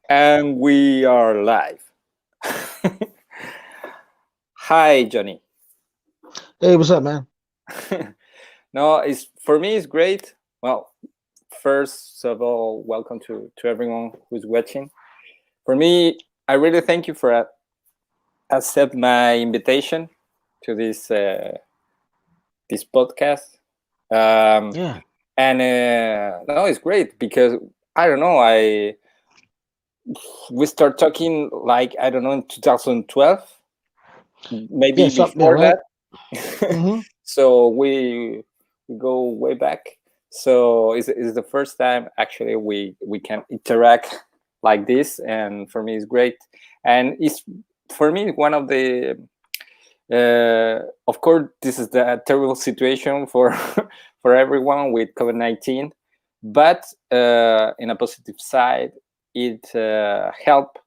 And we are live. Hi, Johnny. Hey, what's up, man? No, it's for me. It's great. Well, first of all, welcome to everyone who's watching. For me, I really thank you for accept my invitation to this podcast. Um, Yeah, and no, it's great because I don't know. I we start talking like I don't know in 2012, yeah, maybe something, yeah, before right. that. Mm-hmm. So we go way back. So it's the first time actually we can interact like this, and for me it's great. And it's for me one of the of course this is the terrible situation for for everyone with COVID-19, but in a positive side, it helped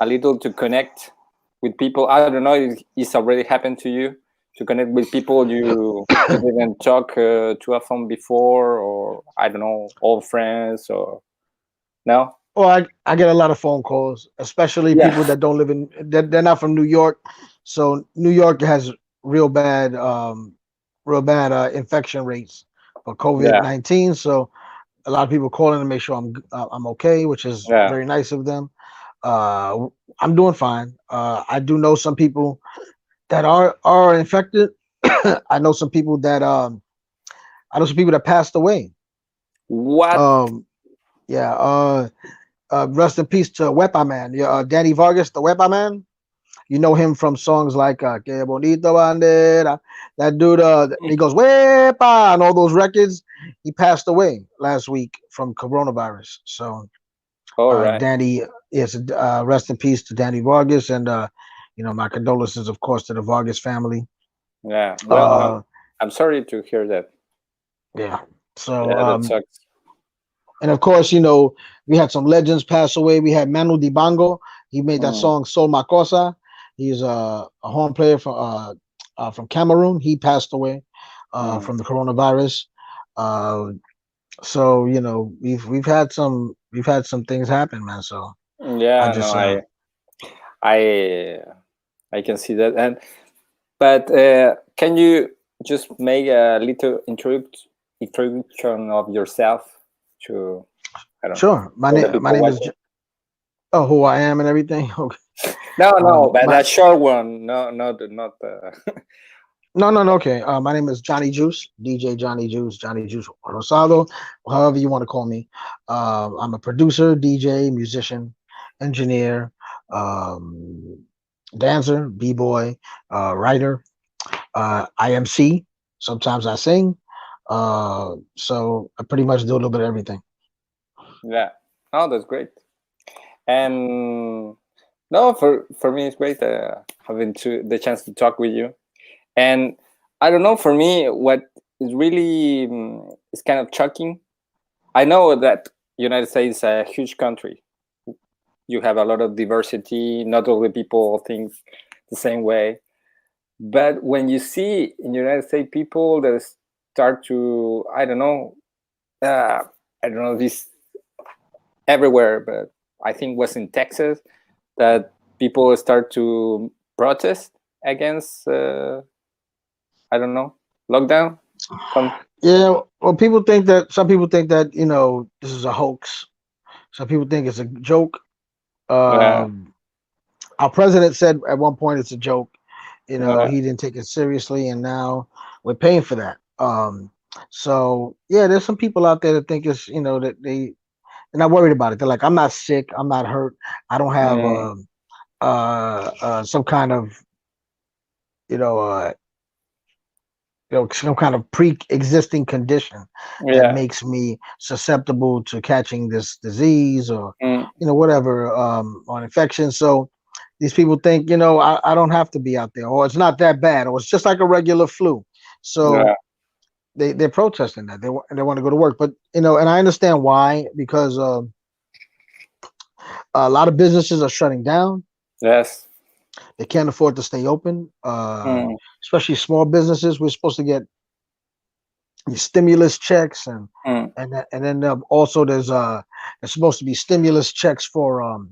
a little to connect with people. I don't know if it's already happened to you to connect with people you didn't talk too often before, or I don't know, old friends or no. Well, I get a lot of phone calls, especially Yeah, people that don't live in that they're not from New York. So New York has real bad infection rates for yeah, COVID-19. So a lot of people calling to make sure I'm okay, which is yeah. very nice of them. Uh, I'm doing fine. I do know some people that are infected. I know some people that passed away. What? Um, yeah. Rest in peace to Wepa Man. Yeah, Danny Vargas, the Wepa Man. You know him from songs like Que Bonito Bandera. That dude, he goes Wepa and all those records. He passed away last week from coronavirus. So, All right. Danny, yes, rest in peace to Danny Vargas, and my condolences, of course, to the Vargas family. Yeah. Well, Uh, I'm sorry to hear that. yeah. So, Yeah, that sucks. and of course, we had some legends pass away. We had Manu Dibango. He made that Mm, song "Sol Makossa." He's a horn player from Cameroon. He passed away mm. from the coronavirus. Uh, so we've had some things happen, man. So I Yeah. No, just I I can see that. And but can you just make a little introduction of yourself to I don't know sure. My all name the my people name is watching? who I am and everything. Okay. No, no, but My that short one. No, not. No. Okay. My name is Johnny Juice, DJ Johnny Juice Rosado, however you want to call me. I'm a producer, DJ, musician, engineer, um, dancer, b-boy, writer, IMC. Sometimes I sing. So I pretty much do a little bit of everything. Yeah. Oh, that's great. And no, for me it's great having the chance to talk with you. And I don't know. For me, what is really is kind of shocking. I know that United States is a huge country. You have a lot of diversity. Not all the people think the same way. But when you see in United States people that start to, uh, I don't know this everywhere, but I think was in Texas that people start to protest against, I don't know, lockdown. Some, Yeah, well, some people think that this is a hoax. Some people think it's a joke. yeah, Um, our president said at one point it's a joke. yeah, He didn't take it seriously, and now we're paying for that. So yeah, there's some people out there that think it's that they're not worried about it. They're like, I'm not sick, I'm not hurt, I don't have mm, some kind of you know uh, some kind of pre-existing condition that yeah, makes me susceptible to catching this disease or mm, whatever on infection. So these people think I don't have to be out there, or it's not that bad, or it's just like a regular flu. So yeah, they're protesting that they want to go to work, but and I understand why, because a lot of businesses are shutting down. yes, They can't afford to stay open, mm, especially small businesses. We're supposed to get stimulus checks, mm, and then also there's It's supposed to be stimulus checks for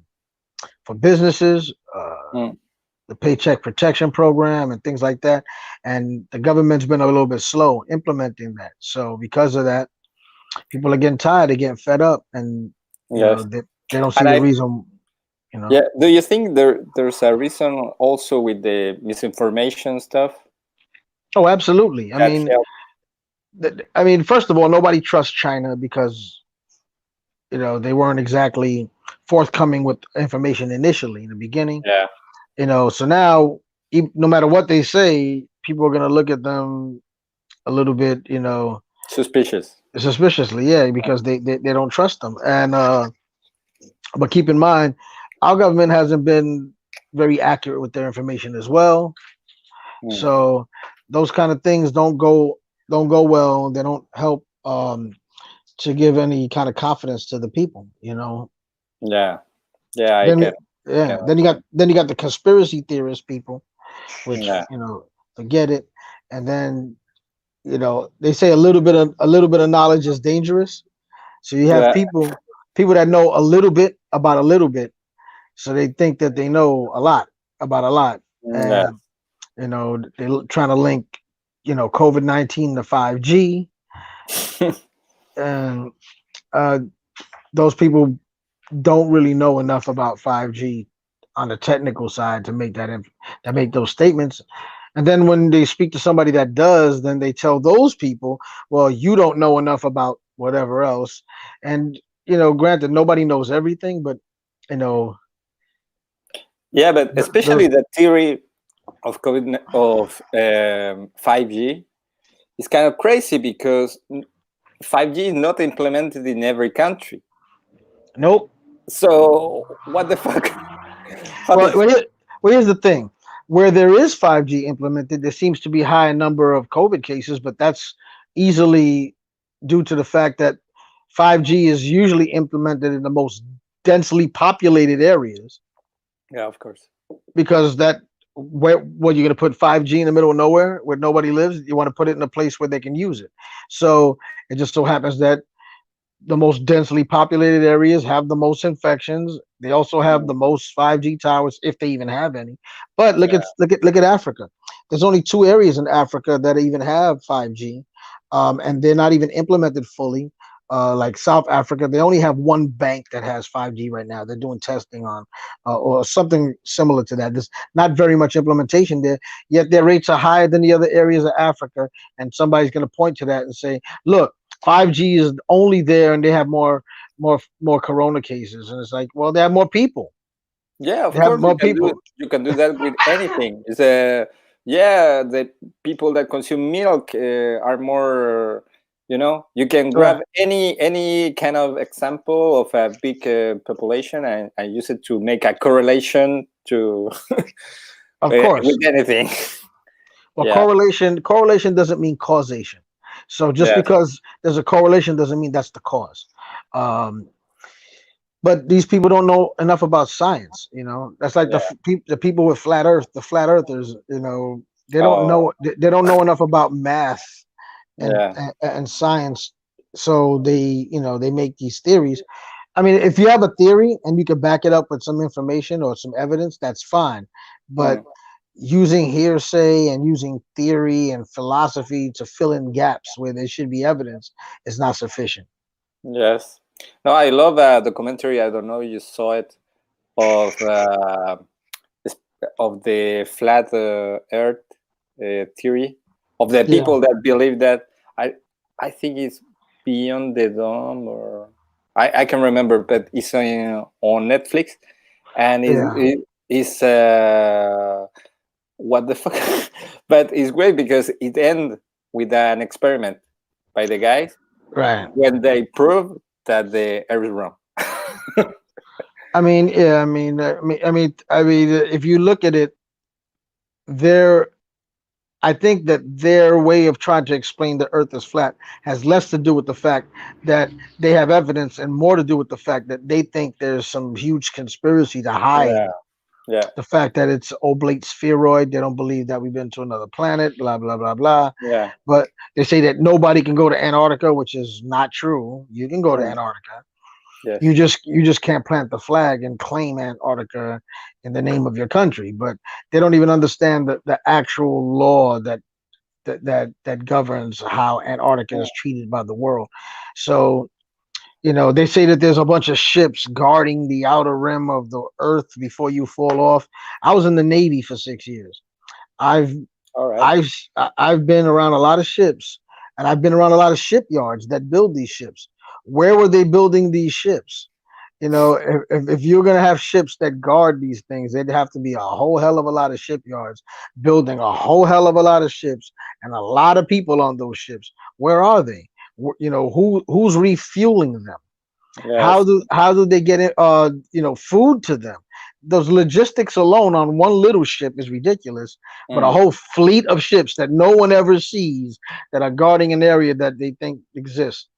businesses, Mm. the Paycheck Protection Program, and things like that. And the government's been a little bit slow implementing that. So because of that, people are getting tired, they're getting fed up, and Yes. they don't see And the I, reason. yeah, do you think there's a reason also with the misinformation stuff Oh, absolutely. I that mean, help? first of all, nobody trusts China because they weren't exactly forthcoming with information initially in the beginning. Yeah, So now, no matter what they say, people are gonna look at them a little bit, suspicious. suspiciously, yeah, because they don't trust them. And but keep in mind, our government hasn't been very accurate with their information as well. Mm. So those kind of things don't go well. They don't help to give any kind of confidence to the people. Yeah, yeah, I Then can yeah, understand. then you got the conspiracy theorist people, which Yeah, forget it. And then they say a little bit of knowledge is dangerous. So you have yeah, people that know a little bit about a little bit, so they think that they know a lot about a lot, yeah, and they're trying to link COVID-19 to 5G, and uh, those people don't really know enough about 5G on the technical side to make those statements. And then when they speak to somebody that does, then they tell those people, well, you don't know enough about whatever else. And granted, nobody knows everything, but you know, yeah. But those especially the theory of COVID of 5G is kind of crazy because 5G is not implemented in every country. nope. So what the fuck? How Well, does? here's the thing: where there is 5G implemented, there seems to be a high number of COVID cases, but that's easily due to the fact that 5G is usually implemented in the most densely populated areas, Yeah, of course. because where you're going to put 5G in the middle of nowhere where nobody lives. You want to put it in a place where they can use it. So it just so happens that the most densely populated areas have the most infections. They also have Mm. the most 5G towers, if they even have any. But look Yeah, at look at Africa. There's only two areas in Africa that even have 5G, and they're not even implemented fully. Like South Africa, they only have one bank that has 5G right now. They're doing testing on, or something similar to that. There's not very much implementation there, yet their rates are higher than the other areas of Africa. And somebody's going to point to that and say, "Look, 5G is only there, and they have more corona cases." And it's like, well, they have more people. yeah. They Of have course, more people. you can do that with anything. It's a yeah. The people that consume milk are more. You can grab Right. any kind of example of a big population and use it to make a correlation to Of course. with anything. Well, Yeah. correlation doesn't mean causation. So just Yes. because there's a correlation doesn't mean that's the cause. Um, but these people don't know enough about science. That's like Yeah. the people with flat Earth, the flat earthers. They don't Oh. know they don't know enough about math and Yeah. and science. So they make these theories. I mean, if you have a theory and you can back it up with some information or some evidence, that's fine. But Mm. using hearsay and using theory and philosophy to fill in gaps where there should be evidence is not sufficient. Yes. No, I love a documentary. I don't know if you saw it of this- of the flat Earth theory of the Yeah, people that believe that. I think it's Beyond the Dome, or I can remember, but it's on Netflix, and yeah, it's what the fuck, but it's great because it ends with an experiment by the guys right. when they prove that the Earth is wrong. I mean, yeah, if you look at it, their I think that their way of trying to explain the Earth is flat has less to do with the fact that they have evidence and more to do with the fact that they think there's some huge conspiracy to hide Yeah, yeah, the fact that it's oblate spheroid. They don't believe that we've been to another planet, blah, blah, blah, blah. yeah. But they say that nobody can go to Antarctica, which is not true. You can go to Mm. Antarctica. Yes. You just can't plant the flag and claim Antarctica in the name of your country. But they don't even understand the actual law that governs how Antarctica is treated by the world. So they say that there's a bunch of ships guarding the outer rim of the Earth before you fall off. I was in the Navy for 6 years. I've All right. I've been around a lot of ships, and I've been around a lot of shipyards that build these ships. Where were they building these ships? If you're gonna have ships that guard these things, there'd have to be a whole hell of a lot of shipyards building a whole hell of a lot of ships and a lot of people on those ships. Where are they? Who's refueling them? How Yes. do how do they get it? Food to them. Those logistics alone on one little ship is ridiculous, but a Mm. whole fleet of ships that no one ever sees that are guarding an area that they think exists.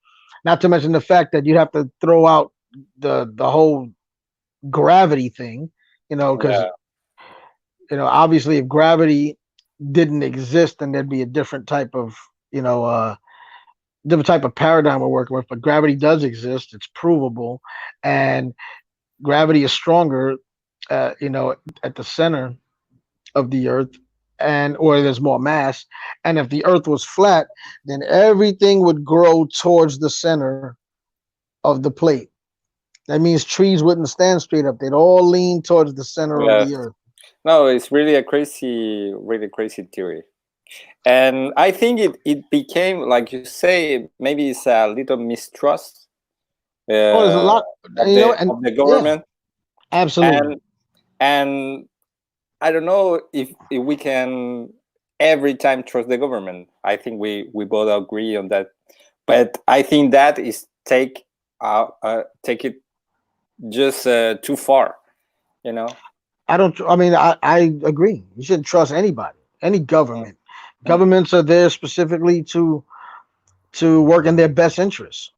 Not to mention the fact that you'd have to throw out the whole gravity thing, because Yeah. obviously if gravity didn't exist, then there'd be a different type of paradigm we're working with. But gravity does exist; it's provable, and gravity is stronger, at the center of the Earth, and or there's more mass. And if the Earth was flat, then everything would grow towards the center of the plate. That means trees wouldn't stand straight up; they'd all lean towards the center of Yes. the Earth. No, it's really a crazy, really crazy theory. And I think it became, like you say, maybe it's a little mistrust Oh, there's a uh, lot, and of the yeah, government, absolutely. and and I don't know if we can every time trust the government. I think we both agree on that, but I think that is take it just too far, you know. I agree. You shouldn't trust anybody, any Mm, government. mm, Governments are there specifically to work in their best interests,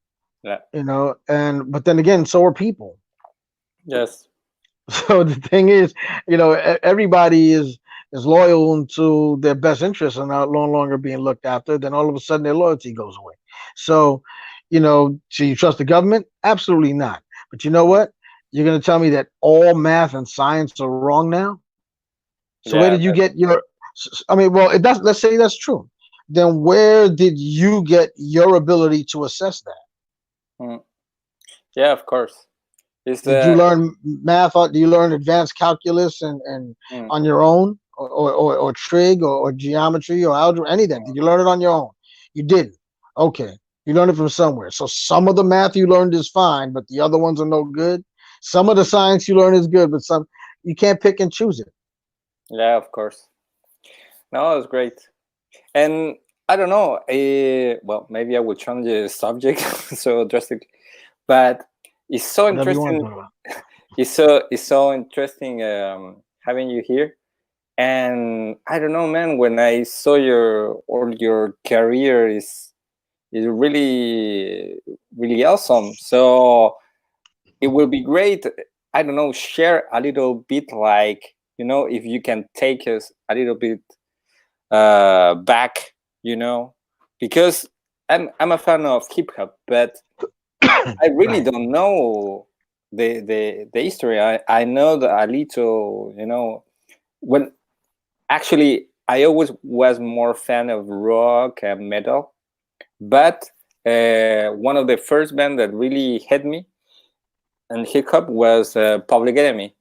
yeah. and but then again, so are people. Yes. So the thing is, everybody is loyal to their best interests and are no longer being looked after. Then all of a sudden, their loyalty goes away. So, do you trust the government? Absolutely not. But you know what? You're going to tell me that all math and science are wrong now? So where did Yeah. you get your? I mean, well, it does. Let's say that's true. Then where did you get your ability to assess that? Mm, yeah. Of course. It's Did you learn math? Do you learn advanced calculus and mm, on your own, or trig, or geometry or algebra, any of that? Did you learn it on your own? You didn't. Okay, you learned it from somewhere. So some of the math you learned is fine, but the other ones are no good. Some of the science you learn is good, but some you can't pick and choose it. yeah. Of course. No, it's great. And I don't know. Well, maybe I will change the subject so drastically, but it's so Whatever you want to interesting. talk about. It's so interesting having you here. And I don't know, man. When I saw your career is really really awesome. So it will be great. I don't know. Share a little bit, like if you can take us a little bit back, you know, because I'm a fan of hip hop, but I really Right. don't know the history. I know that a little, when actually I always was more fan of rock and metal, but one of the first band that really hit me and hip hop was Public Enemy,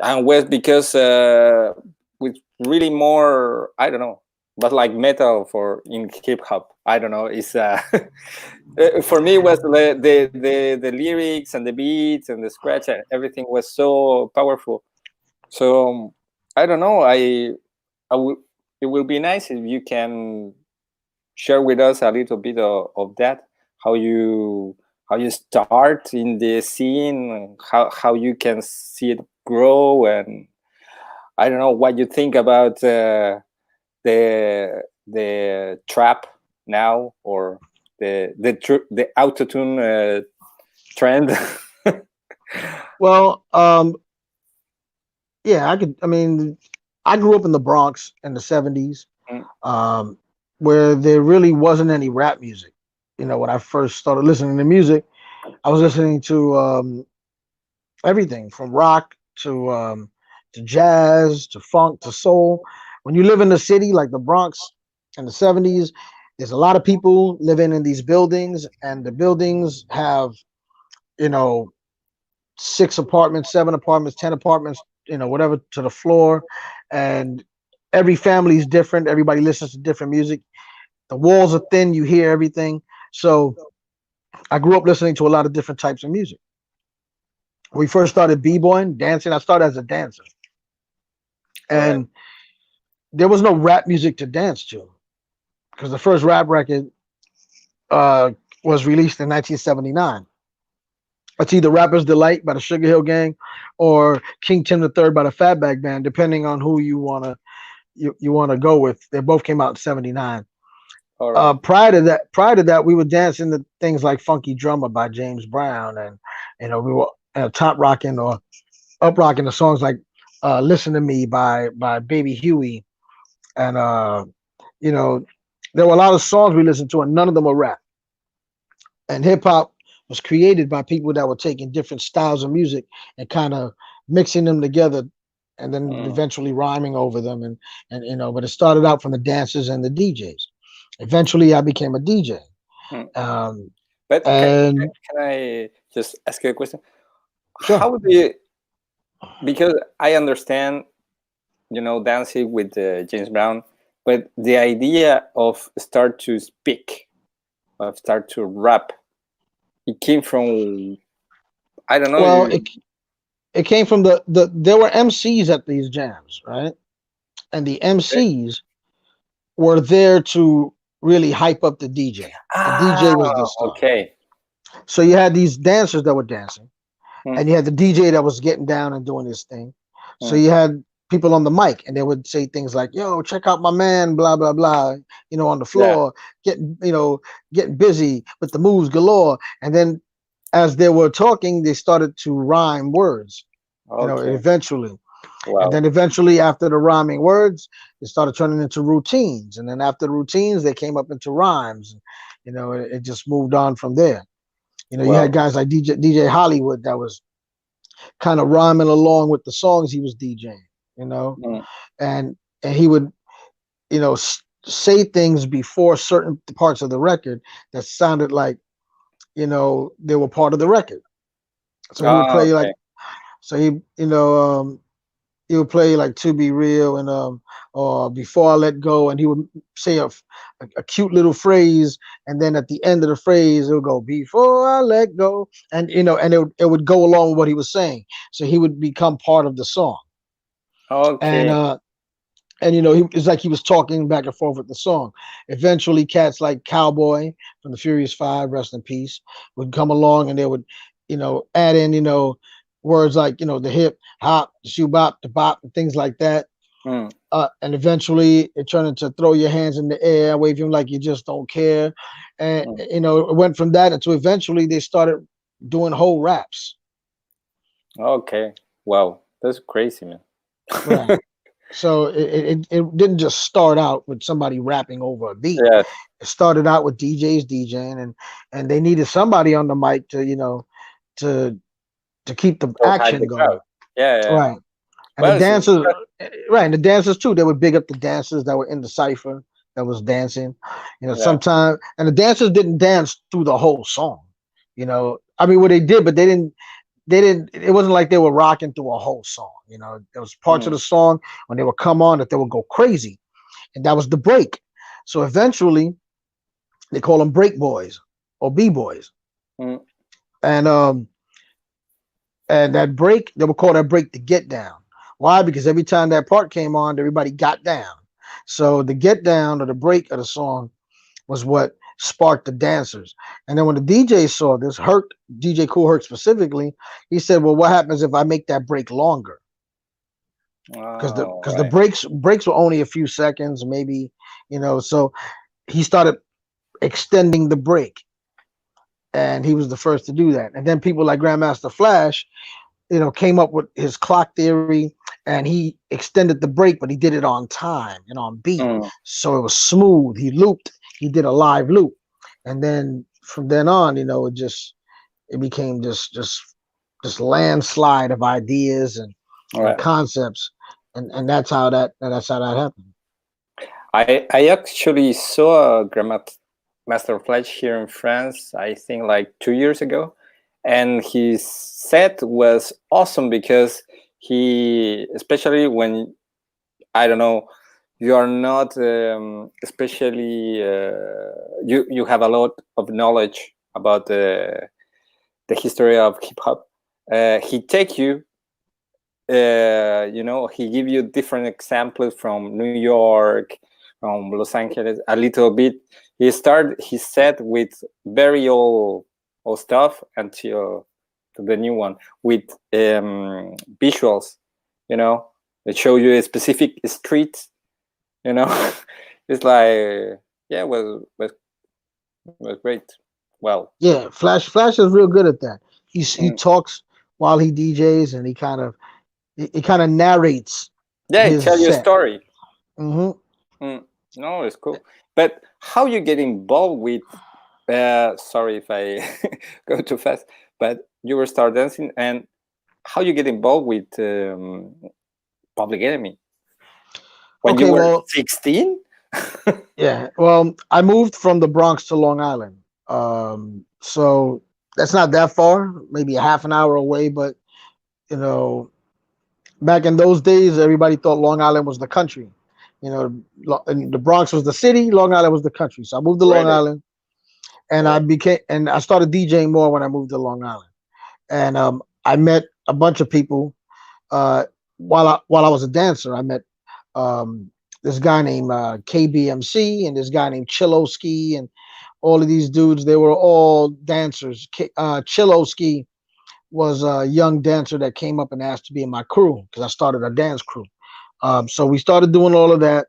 and was because with really more, I don't know, but like metal for in hip hop, I don't know, it's for me it was the lyrics and the beats and the scratch and everything was so powerful. So I don't know, I will, it will be nice if you can share with us a little bit of that, how you start in the scene, how you can see it grow, and I don't know what you think about the trap now, or the autotune trend. Well, yeah, I could. I mean, I grew up in the Bronx in the '70s, Mm, um, where there really wasn't any rap music. When I first started listening to music, I was listening to everything from rock to jazz to funk to soul. When you live in the city like the Bronx in the 70s, there's a lot of people living in these buildings, and the buildings have, you know, 6 apartments, 7 apartments, 10 apartments, whatever to the floor, and every family is different. Everybody listens to different music. The walls are thin. You hear everything. So I grew up listening to a lot of different types of music. When we first started b-boying, dancing, I started as a dancer. Right. And there was no rap music to dance to because the first rap record uh, was released in 1979. It's either Rapper's Delight by the Sugar Hill Gang or King Tim the Third by the Fatback Band, depending on who you wanna go with. They both came out in '79. All right. Prior to that, we were dancing to things like Funky Drummer by James Brown, and we were top rocking or up rocking the songs like "Listen to Me" by Baby Huey, and you know, there were a lot of songs we listened to, and none of them were rap. And hip hop was created by people that were taking different styles of music and kind of mixing them together, and then Mm, eventually rhyming over them. And but it started out from the dancers and the DJs. Eventually, I became a DJ. mm. Um, But and can I just ask you a question? sure. How do you, because I understand, dancing with James Brown, but the idea of start to speak, of start to rap, it came from, I don't know. Well, it came from there were MCs at these jams, right? And the Okay. MCs were there to really hype up the DJ. The Ah, DJ was the star. okay. So you had these dancers that were dancing, Mm, and you had the DJ that was getting down and doing his thing. So mm, you had people on the mic, and they would say things like, "Yo, check out my man, blah blah blah," on the yeah. floor, getting busy with the moves galore. And then as they were talking, they started to rhyme words, Okay. eventually. And Wow. then eventually, after the rhyming words, it started turning into routines. And then after the routines, they came up into rhymes. It just moved on from there. You had Wow. guys like DJ Hollywood that was kind of rhyming along with the songs he was DJing, you know, Mm, and he would, say things before certain parts of the record that sounded like, they were part of the record. So he would ah, play like, okay. so he would play like "To Be Real" and or "Before I Let Go," and he would say a cute little phrase, and then at the end of the phrase it would go "Before I let go," and it would go along with what he was saying, so he would become part of the song. And Okay. it's like he was talking back and forth with the song. Eventually, cats like Cowboy from the Furious Five, rest in peace, would come along, and they would, add in, words like, the hip hop, the shoe bop, the bop, and things like that. Mm, And eventually, it turned into throw your hands in the air, wave them like you just don't care, and mm. it went from that until eventually they started doing whole raps. Okay. Wow. That's crazy, man. Right. So it didn't just start out with somebody rapping over a beat. Yeah. It started out with DJs DJing, and they needed somebody on the mic to to keep the So hide action the crowd. going. Yeah, yeah. Right. And the Well, it's dancers, because, right, and the dancers too, they would big up the dancers that were in the cipher that was dancing. yeah. Sometimes, and the dancers didn't dance through the whole song. I mean, what they did, but they didn't. It wasn't like they were rocking through a whole song. There was parts of Mm, the song when they would come on that they would go crazy, and that was the break. So eventually, they call them break boys or b boys, mm, and that break, they would call that break the get down. Why? Because every time that part came on, everybody got down. So the get down or the break of the song was what sparked the dancers. And then when the DJ saw this, DJ Cool Herc specifically, he said, "Well, what happens if I make that break longer?" Because the oh, because the right. breaks were only a few seconds, maybe, So he started extending the break, and he was the first to do that. And then people like Grandmaster Flash, came up with his clock theory, and he extended the break, but he did it on time and on beat. Mm, So it was smooth. He did a live loop. And then from then on, it became this landslide of ideas and Well, concepts, and that's how that happened. I actually saw a Master Flash here in France, I think like 2 years ago, and his set was awesome because he, especially when, I don't know, you are not especially you have a lot of knowledge about the history of hip hop. He take you, he give you different examples from New York, from Los Angeles, a little bit. He start his set with very old stuff until to the new one with visuals, that show you a specific street. It's like, yeah, was great. Well, Yeah, Flash is real good at that. He mm, talks while he DJs, and he kind of narrates yeah, it his tell you a set. story. Hmm. Mm, no, it's cool. But how you get involved with? Sorry if I go too fast. But you were start dancing, and how you get involved with Public Enemy when you Okay, were well, 16? yeah, well, I moved from the Bronx to Long Island, so that's not that far, maybe a half an hour away. But you know, back in those days, everybody thought Long Island was the country. And the Bronx was the city, Long Island was the country. So I moved to Long Really? Island, and Oh, I started DJing more when I moved to Long Island. And I met a bunch of people while I was a dancer. I met um, this guy named KBMC and this guy named Chillowski and all of these dudes. They were all dancers. Chillowski was a young dancer that came up and asked to be in my crew because I started a dance crew. So we started doing all of that.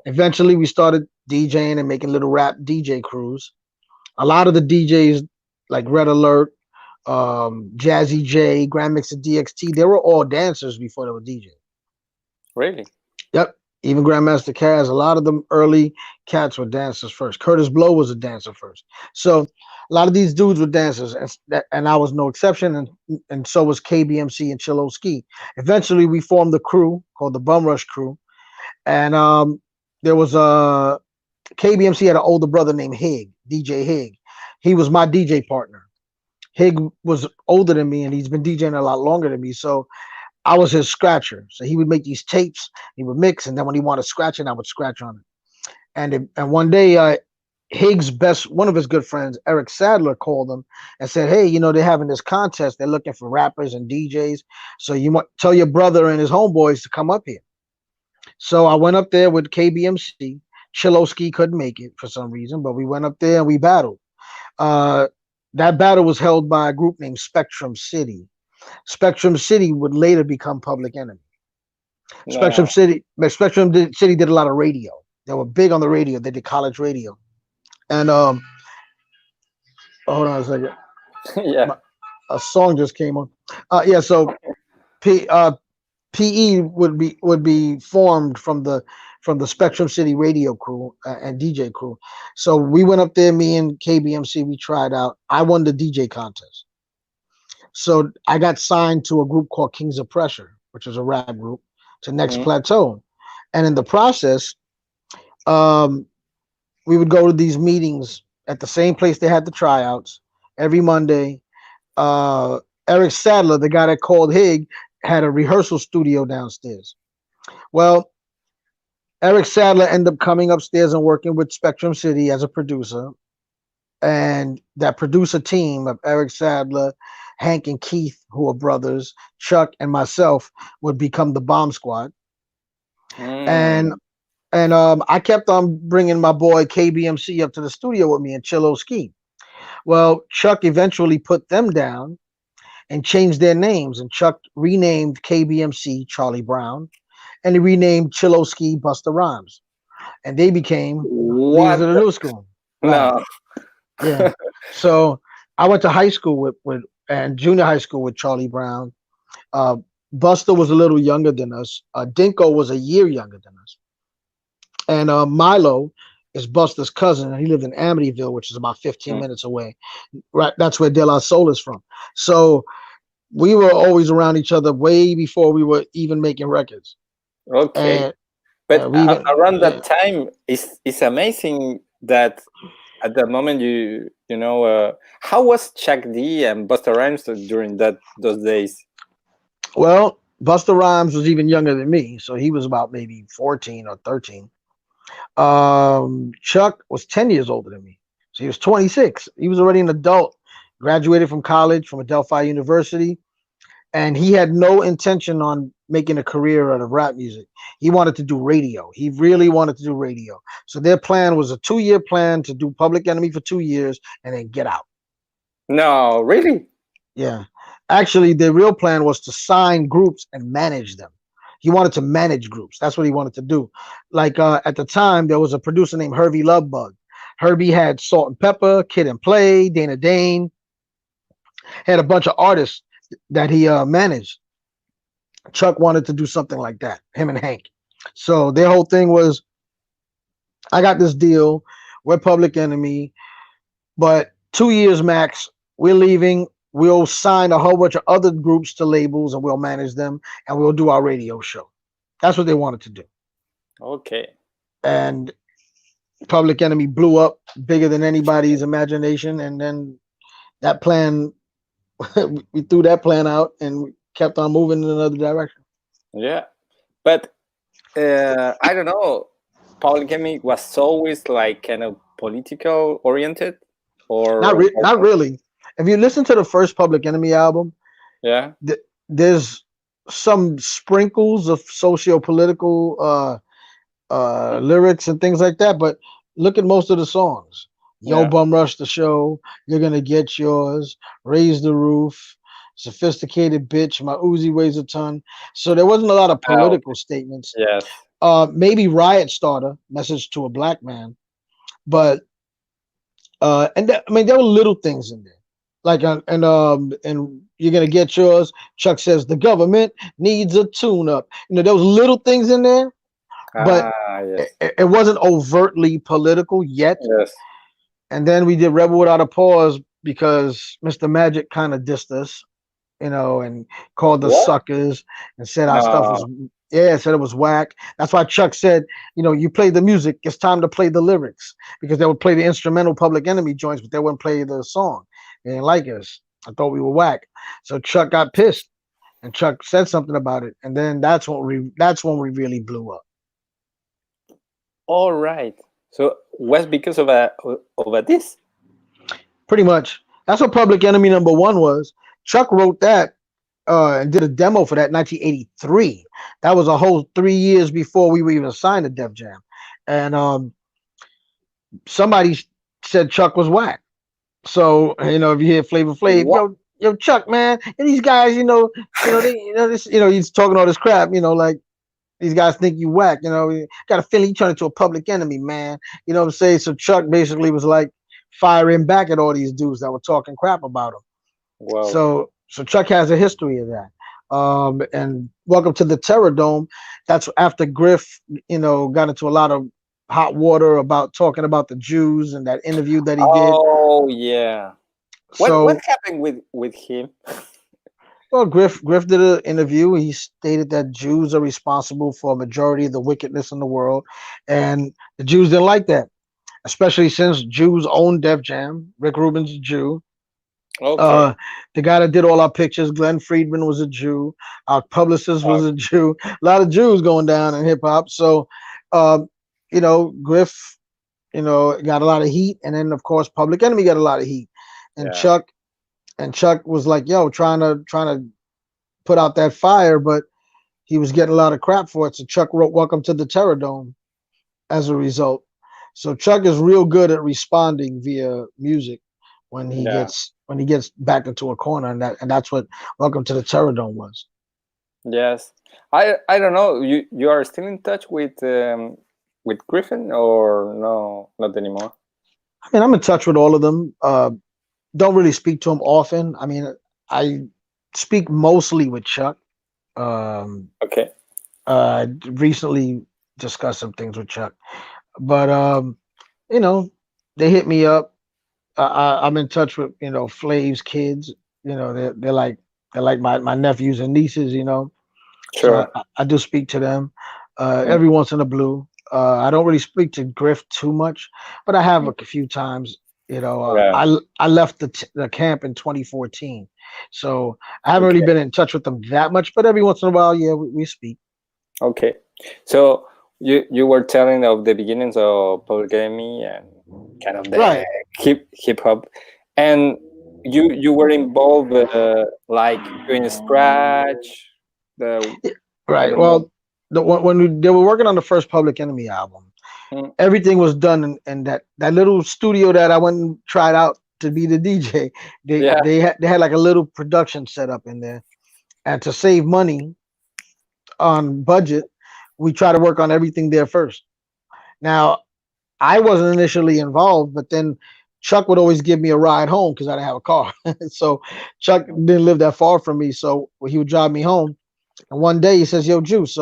Eventually, we started DJing and making little rap DJ crews. A lot of the DJs like Red Alert, Jazzy J, Grand Mix and DXT, they were all dancers before they were DJs. really? Yep. Even Grandmaster Caz, a lot of them early cats were dancers first. Curtis Blow was a dancer first. So a lot of these dudes were dancers, and I was no exception, and so was KBMC and Chilo Ski. Eventually, we formed a crew called the Bum Rush Crew, and there was a KBMC had an older brother named Hig, DJ Hig. He was my DJ partner. Hig was older than me, and he's been DJing a lot longer than me. So I was his scratcher. So he would make these tapes, he would mix, and then when he wanted scratching, I would scratch on it. And one day, one of his good friends, Eric Sadler, called him and said, "Hey, they're having this contest. They're looking for rappers and DJs. So you want tell your brother and his homeboys to come up here." So I went up there with KBMC. Chillowski couldn't make it for some reason, but we went up there and we battled. Uh, that battle was held by a group named Spectrum City. Spectrum City would later become Public Enemy. No. Spectrum City did a lot of radio. They were big on the radio. They did college radio. And hold on a second. Yeah. My, a song just came on. Yeah, so P, PE would be formed from the Spectrum City radio crew and DJ crew. So we went up there, me and KBMC, we tried out. I won the DJ contest. So I got signed to a group called Kings of Pressure, which is a rap group, to Next Mm, Plateau. And in the process, um, we would go to these meetings at the same place they had the tryouts every Monday. Uh, Eric Sadler, the guy that called Hig, had a rehearsal studio downstairs. Well, Eric Sadler ended up coming upstairs and working with Spectrum City as a producer. And that producer team of Eric Sadler, Hank and Keith, who are brothers, Chuck and myself, would become the Bomb Squad. And mm, I kept on bringing my boy KBMC up to the studio with me and Chillo Ski. Well, Chuck eventually put them down and changed their names. And Chuck renamed KBMC Charlie Brown, and he renamed Chillo Ski Busta Rhymes. And they became leaders what? of the new school. Right. No. Yeah. So I went to high school with and junior high school with Charlie Brown. Uh, Buster was a little younger than us. Dinko was a year younger than us. And Milo is Busta's cousin, and he lived in Amityville, which is about 15 Mm. minutes away. Right, that's where De La Soul is from. So we were always around each other way before we were even making records. Okay. And But we even, around yeah. that time, it's amazing that at that moment you know how was Chuck D and Busta Rhymes during those days? Well, Busta Rhymes was even younger than me, so he was about maybe 14 or 13. Chuck was 10 years older than me, so he was 26. He was already an adult, graduated from college from Adelphi University, and he had no intention on making a career out of rap music. He wanted to do radio. He really wanted to do radio. So their plan was a 2-year plan to do Public Enemy for 2 years and then get out. No, really? Yeah. Actually, the real plan was to sign groups and manage them. He wanted to manage groups. That's what he wanted to do. Like at the time, there was a producer named Herbie Lovebug. Herbie had Salt and Pepper, Kid and Play, Dana Dane, had a bunch of artists that he managed. Chuck wanted to do something like that, him and Hank. So their whole thing was, I got this deal. We're Public Enemy, but 2 years max. We're leaving. We'll sign a whole bunch of other groups to labels and we'll manage them and we'll do our radio show. That's what they wanted to do. Okay. And Public Enemy blew up bigger than anybody's imagination. And then that plan, we threw that plan out and we kept on moving in another direction. Yeah, but I don't know. Public Enemy was always like kind of political oriented, Not really. If you listen to the first Public Enemy album, yeah. there's some sprinkles of socio-political lyrics and things like that, but look at most of the songs. Yo, Yeah. bum rush the show. You're gonna get yours. Raise the roof. Sophisticated bitch. My Uzi weighs a ton. So there wasn't a lot of Oh, political statements. yes. Maybe Riot Starter, Message to a Black Man, but I mean there were little things in there, like and you're gonna get yours. Chuck says the government needs a tune-up. There was little things in there, but Yes. it wasn't overtly political yet. Yes. And then we did Rebel Without a Pause because Mr. Magic kind of dissed us, and called us What? suckers and said our stuff was, No. said it was whack. That's why Chuck said, you play the music, it's time to play the lyrics, because they would play the instrumental Public Enemy joints, but they wouldn't play the song. They didn't like us. I thought we were whack. So Chuck got pissed and Chuck said something about it. And then that's when we really blew up. All right. So was because of a this? Pretty much. That's what Public Enemy #1 was. Chuck wrote that and did a demo for that in 1983. That was a whole 3 years before we were even signed to Def Jam. And somebody said Chuck was whack. So, if you hear Flavor Flav, yo, Chuck, man, and these guys, he's talking all this crap, like these guys think you whack, got a feeling you turn into a Public Enemy, man. You know what I'm saying? So Chuck basically was like firing back at all these dudes that were talking crap about him. Wow. So Chuck has a history of that. And Welcome to the Terror Dome. That's after Griff, got into a lot of hot water about talking about the Jews and that interview that he did. Oh yeah. What happened with him? Well, Griff did an interview. He stated that Jews are responsible for a majority of the wickedness in the world, and the Jews didn't like that, especially since Jews own Def Jam. Rick Rubin's a Jew. Okay. The guy that did all our pictures, Glenn Friedman, was a Jew. Our publicist was a Jew. A lot of Jews going down in hip hop. So, Griff, got a lot of heat, and then of course Public Enemy got a lot of heat, and Yeah. Chuck was like, yo, trying to put out that fire, but he was getting a lot of crap for it. So Chuck wrote Welcome to the Terror Dome as a result. So Chuck is real good at responding via music when he gets backed into a corner, and that's what Welcome to the Terror Dome was. Yes. I don't know. You are still in touch with Griffin or no, not anymore? I mean, I'm in touch with all of them. Don't really speak to him often. I mean, I speak mostly with Chuck. Okay. Recently discussed some things with Chuck, but you know, they hit me up. I'm in touch with Flav's kids. They're like my nephews and nieces. So Sure. I do speak to them Mm, every once in a blue. I don't really speak to Griff too much, but I have mm. a few times. Yeah. I left the camp in 2014, so I haven't really Okay. been in touch with them that much. But every once in a while, yeah, we speak. Okay. So you were telling of the beginnings of polygamy and kind of the Right, hip hop, and you were involved like doing scratch. The I right. don't know. Well, they were working on the first Public Enemy album, Mm, everything was done in that little studio that I went and tried out to be the DJ. They yeah. they had they had like a little production set up in there, and to save money on budget, we try to work on everything there first. Now, I wasn't initially involved, but then Chuck would always give me a ride home because I didn't have a car. So Chuck didn't live that far from me, so he would drive me home. And one day he says, "Yo, Juice,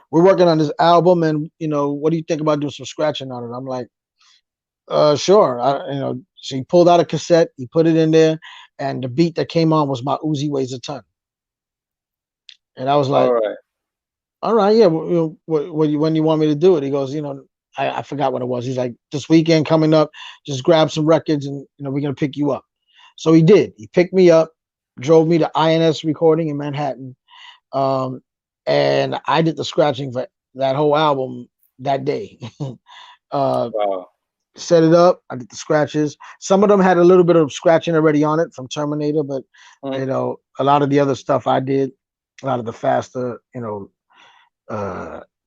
we're working on this album, and what do you think about doing some scratching on it?" I'm like, sure. So he pulled out a cassette, he put it in there, and the beat that came on was My Uzi Weighs a Ton. And I was All like, right. all right, yeah, when you want me to do it? He goes, I forgot what it was. He's like, this weekend coming up, just grab some records and, we're going to pick you up. So he did. He picked me up, drove me to INS recording in Manhattan. Um, and I did the scratching for that whole album that day. uh, Wow. Set it up. I did the scratches. Some of them had a little bit of scratching already on it from Terminator, but Mm. a lot of the other stuff I did, a lot of the faster,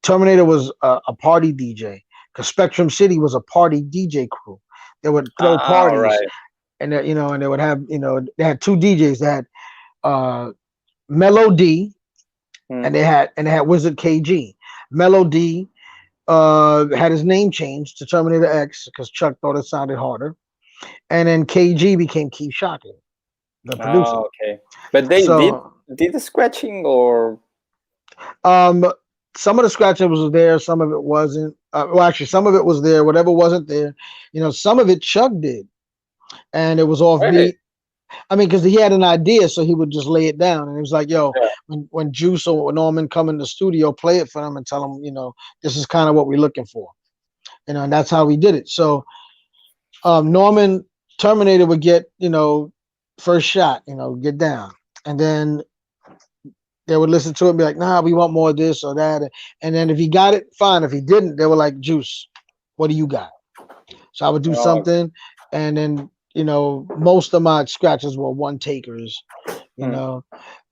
Terminator was a party DJ because Spectrum City was a party DJ crew. They would throw All parties, right. and and they would have, they had two DJs. They had Melody, Mm. and they had Wizard KG. Melody had his name changed to Terminator X because Chuck thought it sounded harder. And then KG became Keith Shocking, the producer. Oh, okay. But they So did the scratching or um, some of the scratching was there, some of it wasn't. Well, actually, some of it was there. Whatever wasn't there, some of it Chuck did, and it was off really? beat. I mean, because he had an idea, so he would just lay it down, and it was like, "Yo, Yeah. when Juice or Norman come in the studio, play it for them and tell them, this is kind of what we're looking for." And that's how we did it. So Norman Terminator would get, first shot, get down, and then they would listen to it and be like, nah, we want more of this or that. And then if he got it, fine. If he didn't, they were like, Juice, what do you got? So I would do Oh, something. And then, most of my scratches were one takers, you mm. know.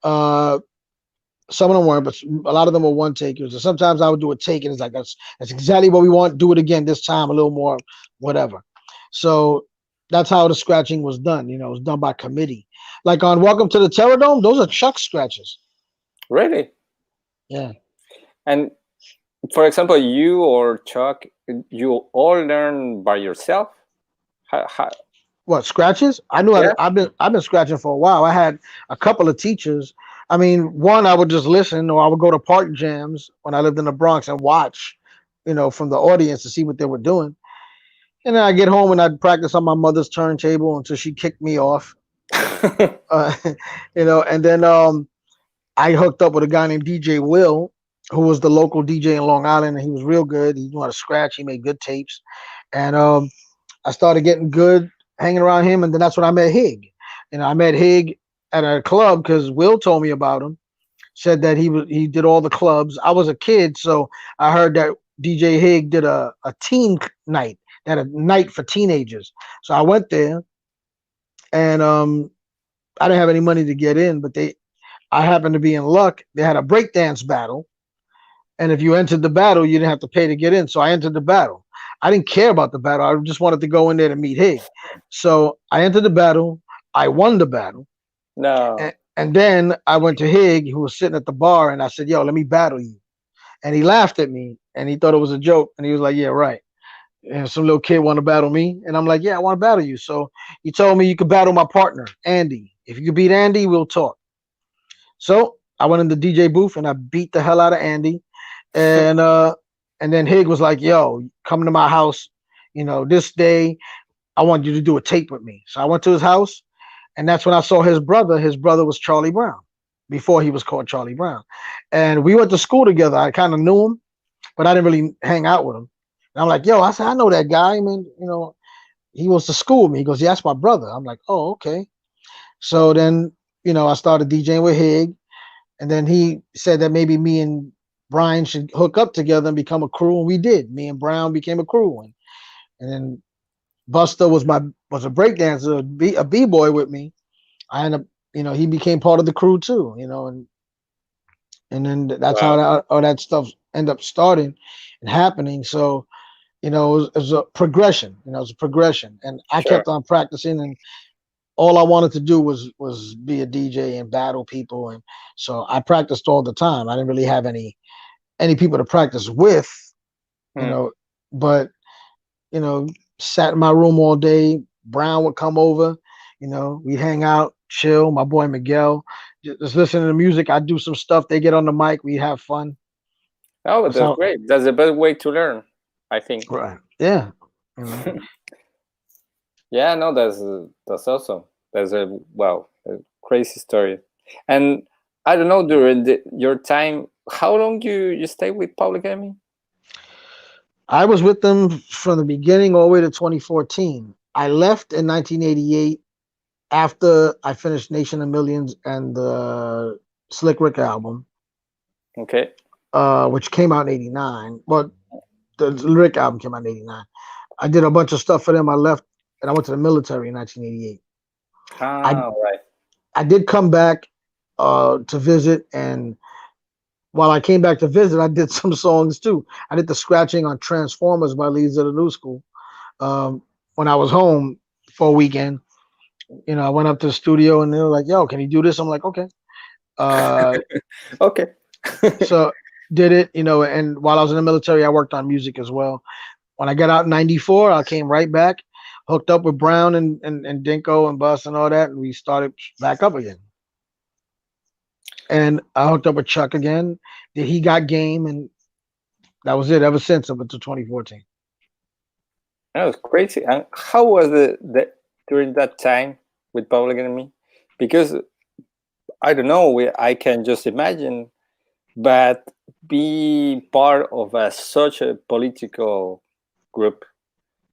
Uh, some of them weren't, but a lot of them were one takers. And sometimes I would do a take and it's like, that's exactly what we want. Do it again this time, a little more, whatever. So that's how the scratching was done. It was done by committee. Like on Welcome to the Terror Dome, those are Chuck scratches. Really? Yeah. And for example, you or Chuck, you all learn by yourself? How, What, scratches? I knew yeah? I've been scratching for a while. I had a couple of teachers. I mean, one I would just listen, or I would go to park jams when I lived in the Bronx and watch, from the audience to see what they were doing. And then I get home and I'd practice on my mother's turntable until she kicked me off. Uh, and then I hooked up with a guy named DJ Will, who was the local DJ in Long Island, and he was real good. He knew how to scratch. He made good tapes, and I started getting good hanging around him, and then that's when I met Hig. I met Hig at a club because Will told me about him. Said that he did all the clubs. I was a kid, so I heard that DJ Hig did a teen night, that a night for teenagers. So I went there, and I didn't have any money to get in, but I happened to be in luck. They had a breakdance battle, and if you entered the battle, you didn't have to pay to get in. So I entered the battle. I didn't care about the battle. I just wanted to go in there to meet Hig. So I entered the battle. I won the battle. No. And then I went to Hig, who was sitting at the bar, and I said, yo, let me battle you. And he laughed at me, and he thought it was a joke. And he was like, yeah, right. And some little kid want to battle me. And I'm like, yeah, I want to battle you. So he told me you could battle my partner, Andy. If you could beat Andy, we'll talk. So I went in the DJ booth and I beat the hell out of Andy. And then Hig was like, yo, come to my house this day I want you to do a tape with me. So I went to his house, and that's when I saw his brother. His brother was Charlie Brown before he was called Charlie Brown, and we went to school together. I kind of knew him, but I didn't really hang out with him. And I'm like, yo, I said, I know that guy. I mean, he wants to school with me. He goes, yeah, that's my brother. I'm like, oh, okay. So then, I started DJing with Hig, and then he said that maybe me and Brian should hook up together and become a crew, and we did. Me and Brown became a crew, and then Busta was a breakdancer, a b-boy with me. I ended up, he became part of the crew too, and then that's how Wow. all that stuff ended up starting and happening. So, it was a progression. It was a progression, and I Sure. kept on practicing, and all I wanted to do was be a DJ and battle people, and so I practiced all the time. I didn't really have any people to practice with, you Hmm. know, but you know, sat in my room all day. Brown would come over, we'd hang out, chill. My boy Miguel, just listen to the music. I do some stuff. They get on the mic. We have fun. Oh, but That's that's how. great. That's the best way to learn, I think. Right. Yeah. You know. Yeah, no, that's awesome. That's a crazy story. And I don't know, during your time, how long you stay with Public Enemy? I was with them from the beginning all the way to 2014. I left in 1988 after I finished Nation of Millions and the Slick Rick album, Okay. which came out in '89. But the Rick album came out in '89. I did a bunch of stuff for them. I left and I went to the military in 1988. I Ah, right. I did come back to visit, and while I came back to visit, I did some songs too. I did the scratching on Transformers by Leads of the New School when I was home for a weekend. I went up to the studio and they were like, "Yo, can you do this?" I'm like, "Okay." Uh, Okay. so did it, and while I was in the military, I worked on music as well. When I got out in '94, I came right back, hooked up with Brown and Dinko and Bus and all that, and we started back up again. And I hooked up with Chuck again. He got game, and that was it ever since up until 2014. That was crazy. And how was the during that time with Public Enemy? Because I don't know, I can just imagine, but be part of such a political group,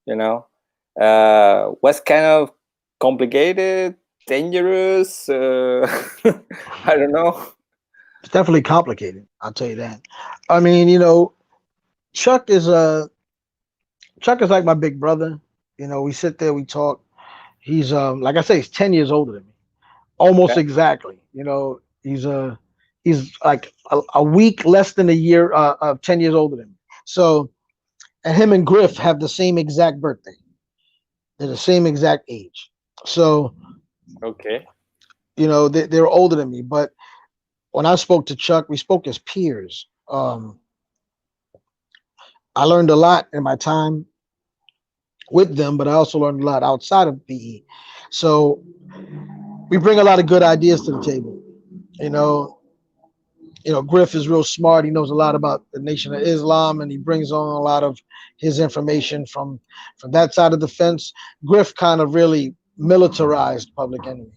you know, was kind of complicated, dangerous. I don't know. It's definitely complicated. I'll tell you that. I mean, Chuck is Chuck is like my big brother. We sit there, we talk. He's like I say, he's 10 years older than me, almost Yeah. exactly. He's like a week less than a year of 10 years older than me. So, and him and Griff have the same exact birthday. They're the same exact age. So, Okay. they're older than me. But when I spoke to Chuck, we spoke as peers. I learned a lot in my time with them, but I also learned a lot outside of PE. So we bring a lot of good ideas to the table. You know, Griff is real smart. He knows a lot about the Nation of Islam, and he brings on a lot of his information from that side of the fence. Griff kind of really militarized Public Enemy.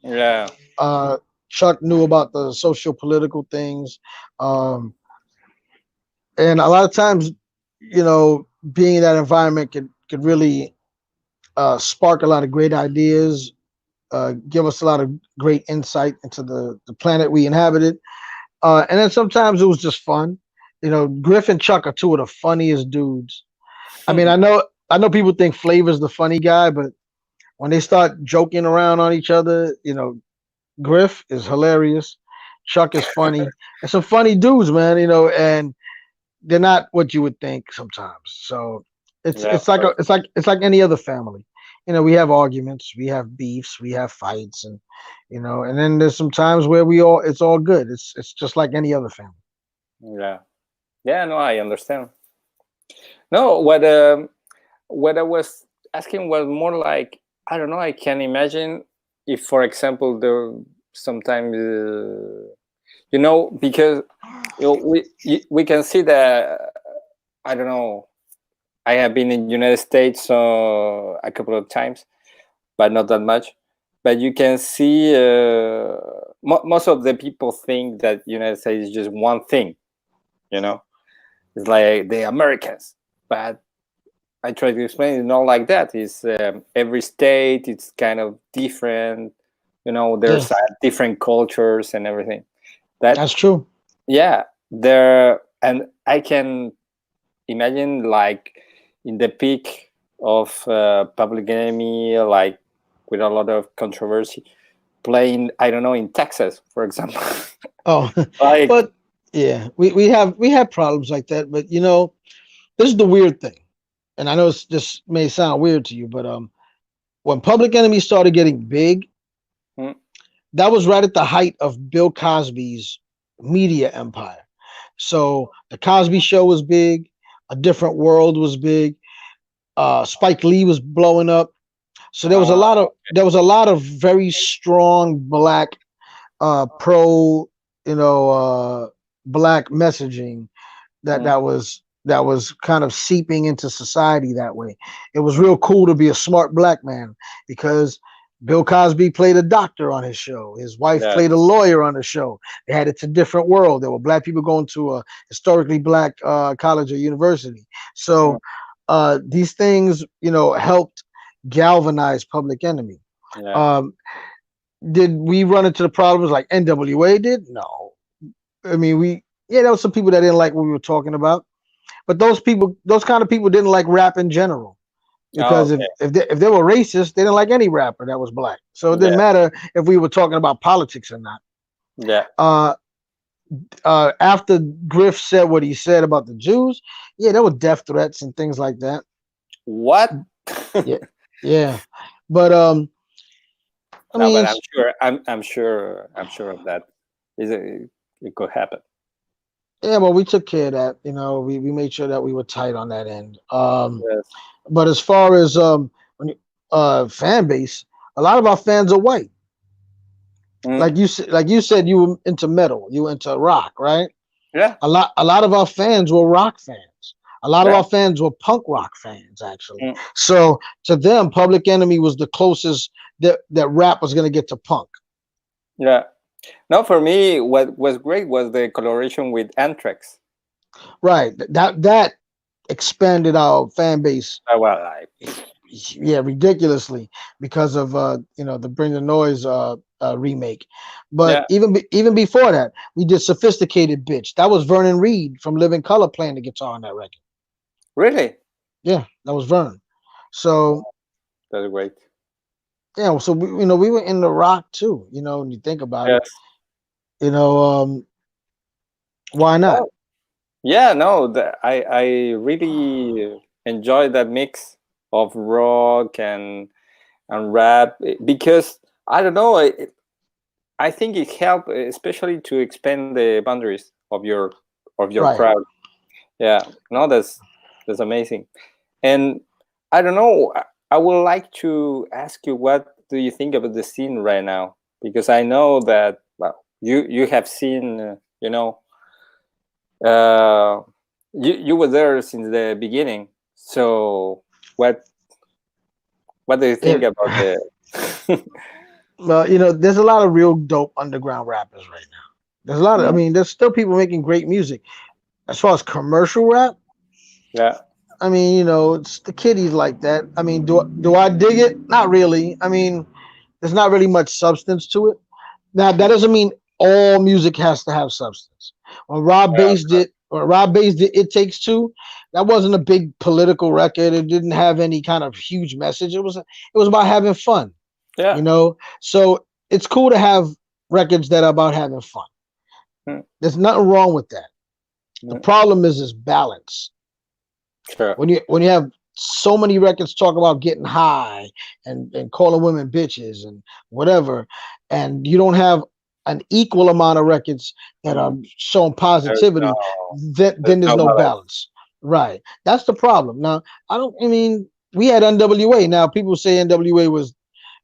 Yeah. Uh, Chuck knew about the social political things, um, and a lot of times, being in that environment could really spark a lot of great ideas, give us a lot of great insight into the planet we inhabited. And then sometimes it was just fun. Griff and Chuck are two of the funniest dudes. I mean, I know people think Flavor's the funny guy, but when they start joking around on each other, Griff is hilarious. Chuck is funny. And some funny dudes, man, and they're not what you would think sometimes. So it's Yeah, it's of like course. it's like any other family. We have arguments, we have beefs, we have fights, and and then there's some times where it's all good. It's just like any other family. Yeah. Yeah, no, I understand. No, what I was asking was more like, I don't know. I can imagine if, for example, there sometimes because we can see that, I don't know, I have been in United States a couple of times, but not that much. But you can see most of the people think that United States is just one thing. You know, it's like the Americans, but I try to explain it's not like that. It's every state. It's kind of different. You know, Yeah, there's different cultures and everything. That that's true. yeah, there and I can imagine like in the peak of Public Enemy, like with a lot of controversy, playing I don't know in Texas, for example. Oh, Like but yeah, we have problems like that. But this is the weird thing, and I know this may sound weird to you, but when Public Enemy started getting big, mm, that was right at the height of Bill Cosby's media empire. So the Cosby Show was big, A Different World was big, Spike Lee was blowing up. So there was a uh, lot of very strong black pro, black messaging mm, that was kind of seeping into society that way. It was real cool to be a smart black man because Bill Cosby played a doctor on his show. His wife yeah, played a lawyer on the show. They had It's a Different World. There were black people going to a historically black college or university. mm, So these things, helped galvanize Public Enemy. yeah. Um, did we run into the problems like NWA did? No. I mean, there was some people that didn't like what we were talking about, but those kind of people didn't like rap in general Oh, because if okay. if they were racist, they didn't like any rapper that was black. So it didn't Yeah, matter if we were talking about politics or not. yeah. Uh, After Griff said what he said about the Jews, yeah, there were death threats and things like that. What? Yeah, yeah, but I No, mean, but I'm sure of that. It could happen. yeah, well, we took care of that. We made sure that we were tight on that end. Yes. But as far as fan base, a lot of our fans are white. Mm, Like you said, you were into metal, you were into rock, right? yeah, A lot of our fans were rock fans. A lot of yeah. our fans were punk rock fans, actually. Mm, So to them, Public Enemy was the closest that rap was going to get to punk. yeah. No, for me, what was great was the collaboration with Anthrax. Right. That expanded our fan base, Well, I yeah, ridiculously because of the Bring the Noise remake. But yeah, even before that, we did Sophisticated Bitch. That was Vernon Reid from Living Color playing the guitar on that record. really, Yeah, that was Vernon. So that's great. yeah, so we were in the rock too. When you think about it, Yes. you know, why not? Oh, yeah. No, I really enjoy that mix of rock and rap because I don't know. I think it helped, especially to expand the boundaries of your Right. crowd. Yeah, no, that's amazing. And I don't know. I would like to ask you, what do you think about the scene right now? Because I know that well, you have seen, uh, you were there since the beginning. So what what do you think It, about the? well, there's a lot of real dope underground rappers right now. There's a lot of, I Mm, mean, there's still people making great music. As far as commercial rap, yeah, I mean, it's the kiddies like that. I mean, do I dig it? Not really. I mean, there's not really much substance to it. Now, that doesn't mean all music has to have substance. yeah, When Rob Bass did It Takes Two, that wasn't a big political record. It didn't have any kind of huge message. It was about having fun, yeah. So it's cool to have records that are about having fun. Mm, There's nothing wrong with that. The mm, problem is balance. sure. When you have so many records talk about getting high and calling women bitches and whatever, and you don't have an equal amount of records that are Mm, showing there's positivity, no then there's no no balance. balance. Right. That's the problem. Now, I mean, we had NWA. Now, people say NWA was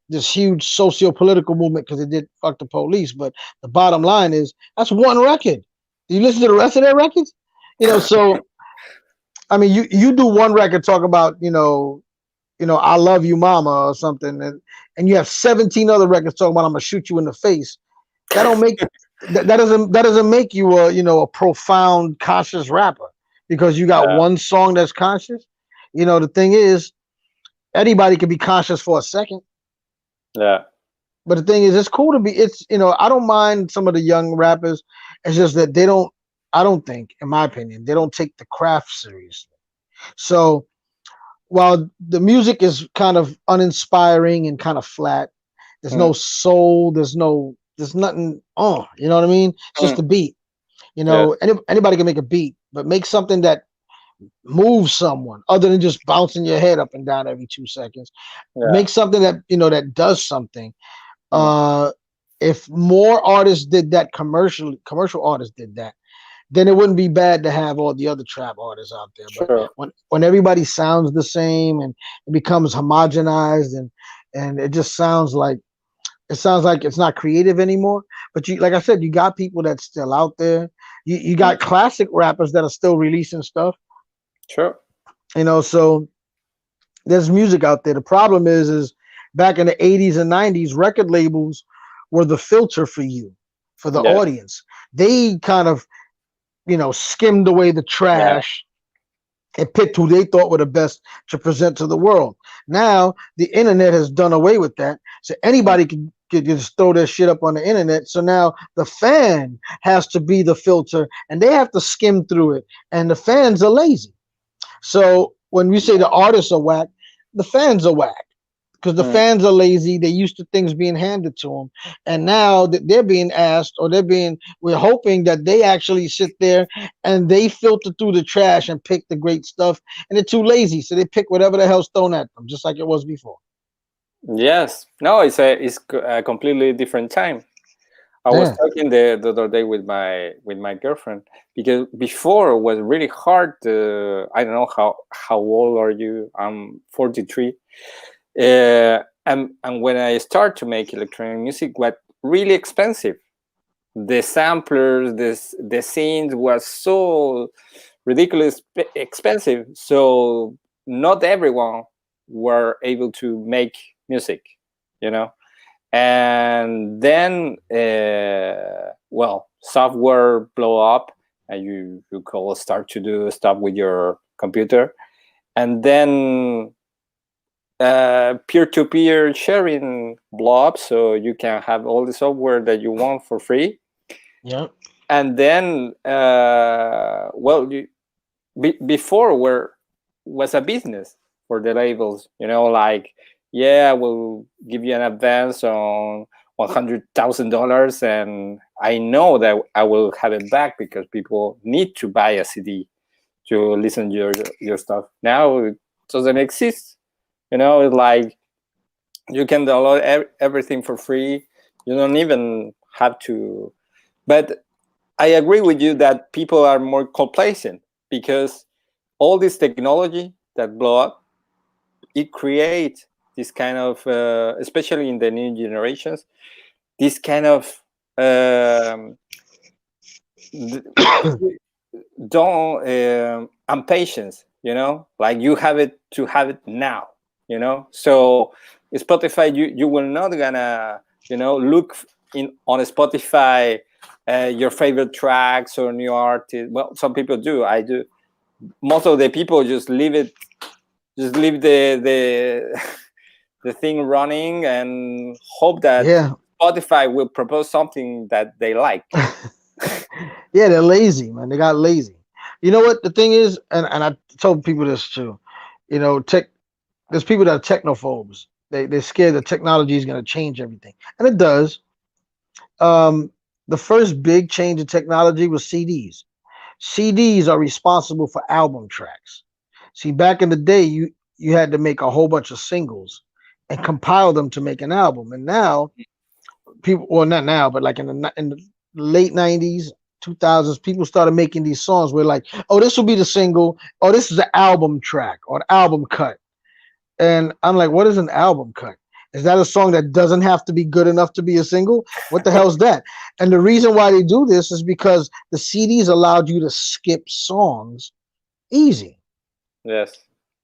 this huge socio-political movement because it did fuck the police, but the bottom line is that's one record. Do you listen to the rest of their records? So I mean, you do one record talk about I love you, mama, or something, and you have 17 other records talking about I'm gonna shoot you in the face. That don't make that doesn't make you a profound conscious rapper because you got Yeah, one song that's conscious. The thing is, anybody can be conscious for a second, yeah, but the thing is, it's cool to be. I don't mind some of the young rappers. It's just that they don't. I don't think, in my opinion, they don't take the craft seriously. So while the music is kind of uninspiring and kind of flat, there's no mm, soul. There's nothing. Oh, you know what I mean? It's just a mm, beat. yes, Anybody can make a beat, but make something that moves someone other than just bouncing your head up and down every 2 seconds. yeah, Make something that does something. mm, Uh, if more artists did that, commercial artists did that, then it wouldn't be bad to have all the other trap artists out there. But sure, when everybody sounds the same and it becomes homogenized and it sounds like it's not creative anymore. But like I said, you got people that's still out there. You mm, got classic rappers that are still releasing stuff. sure, So there's music out there. The problem is back in the 80s and 90s, record labels were the filter for you, for the yes, audience. They kind of, skimmed away the yeah, trash and picked who they thought were the best to present to the world. Now the internet has done away with that, so mm, anybody can just throw their shit up on the internet. So now the fan has to be the filter, and they have to skim through it, and the fans are lazy. So when we say the artists are whack, the fans are whack because the mm, fans are lazy. They're used to things being handed to them, and now that they're being asked, or we're hoping that they actually sit there and they filter through the trash and pick the great stuff. And they're too lazy, so they pick whatever the hell's thrown at them, just like it was before. yes. No, a completely different time. I was Yeah, talking the other day with my girlfriend because before it was really hard to, I don't know how old are you? I'm 43. And when I start to make electronic music, was really expensive. The samplers, the scenes was so ridiculous expensive. So not everyone were able to make music, you know. And then, well, software blow up, and you can start to do stuff with your computer, and then peer-to-peer sharing blow up, so you can have all the software that you want for free. yeah, And then, well, before where was a business for the labels, like, yeah, we'll give you an advance on $100,000, and I know that I will have it back because people need to buy a CD to listen to your stuff. Now it doesn't exist. It's like you can download everything for free. You don't even have to. But I agree with you that people are more complacent because all this technology that blow up, it creates this kind of, especially in the new generations, this kind of don't impatience. Like you have it to have it now. So Spotify, you will not gonna look in on Spotify your favorite tracks or new artists. Well, some people do. I do. Most of the people just leave it, just leave the the thing running and hope that yeah. Spotify will propose something that they like. Yeah, they're lazy, man. They got lazy. You know what the thing is, and I told people this too. Tech. There's people that are technophobes. They're scared that technology is going to change everything, and it does. The first big change in technology was CDs. CDs are responsible for album tracks. See, back in the day, you had to make a whole bunch of singles and compile them to make an album. And now, people, well, not now, but like in the late '90s, 2000s, people started making these songs where like, oh, this will be the single, or this is the album track or an album cut. And I'm like, what is an album cut? Is that a song that doesn't have to be good enough to be a single? What the hell's that? And the reason why they do this is because the CDs allowed you to skip songs easy. Yes.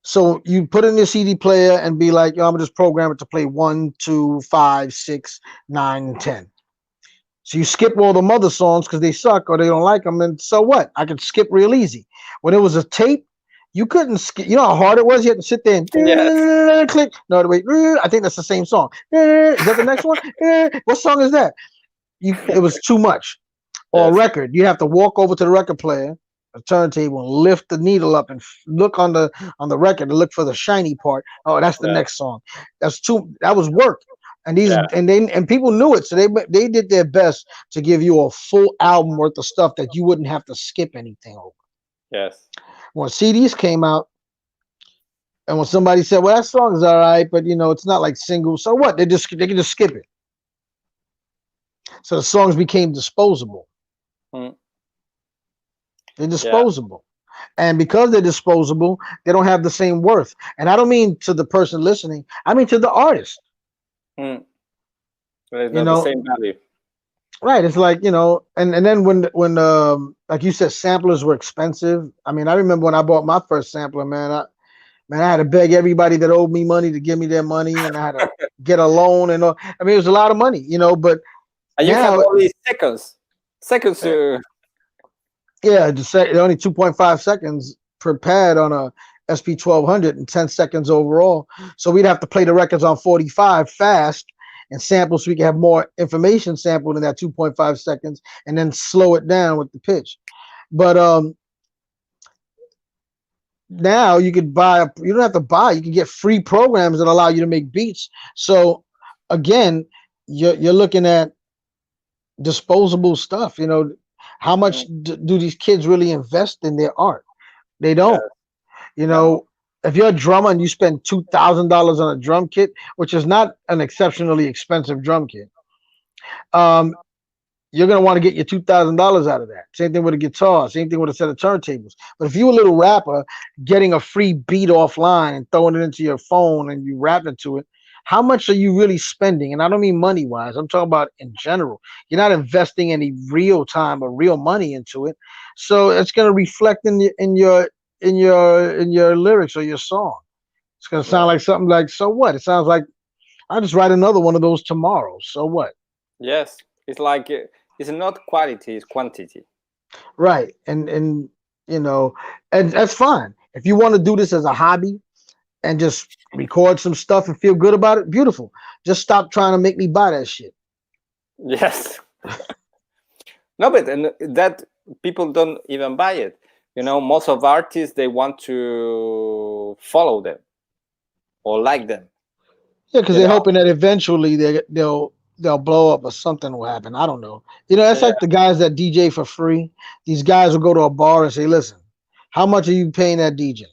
So you put in your CD player and be like, yo, I'm gonna just program it to play 1, 2, 5, 6, 9, 10. So you skip all the mother songs because they suck or they don't like them, and so what? I could skip real easy. When it was a tape, you couldn't skip. You know how hard it was. You had to sit there Yes. and click. No, wait. I think that's the same song. Is that the next one? What song is that? It was too much. Or a Yes. record, you have to walk over to the record player, a turntable, and lift the needle up and look on the record to look for the shiny part. Oh, that's the Yeah. next song. That's too. That was work. And these Yeah. and people knew it, so they did their best to give you a full album worth of stuff that you wouldn't have to skip anything over. Yes. When CDs came out, and when somebody said, "Well, that song is all right, but it's not like single," so what? They can just skip it. So the songs became disposable. Mm. They're Yeah. disposable. And because they're disposable, they don't have the same worth. And I don't mean to the person listening, I mean to the artist. Mm. But it's You not the know, same value. right? It's like, and then when like you said, samplers were expensive. I mean, I remember when I bought my first sampler, man, I had to beg everybody that owed me money to give me their money, and I had to get a loan and all. I mean, it was a lot of money, but And you have now, only seconds. Seconds eh, to. yeah, just say only 2.5 seconds per pad on a SP 1200 and 10 seconds overall. So we'd have to play the records on 45 fast and sample so we can have more information sampled in that 2.5 seconds and then slow it down with the pitch. But now you don't have to buy, you can get free programs that allow you to make beats. So again, you're looking at disposable stuff. How much Mm. do these kids really invest in their art? They Yeah. don't. You No. know, if you're a drummer and you spend $2,000 on a drum kit, which is not an exceptionally expensive drum kit, um, you're gonna want to get your $2,000 out of that. Same thing with a guitar. Same thing with a set of turntables. But if you're a little rapper getting a free beat offline and throwing it into your phone and you rap into it, how much are you really spending? And I don't mean money wise. I'm talking about in general. You're not investing any real time or real money into it, so it's gonna reflect in your lyrics or your song. It's gonna sound Yeah. like something like, so what? It sounds like I'll just write another one of those tomorrow. So what? Yes. It's like it's not quality, it's quantity. Right. And you know, and that's fine. If you want to do this as a hobby and just record some stuff and feel good about it, beautiful. Just stop trying to make me buy that shit. Yes. No, but and that people don't even buy it. Most of artists they want to follow them or like them. Yeah, because You they're know. hoping that eventually they'll blow up or something will happen. I don't know. That's Yeah. like the guys that DJ for free. These guys will go to a bar and say, "Listen, how much are you paying that DJ?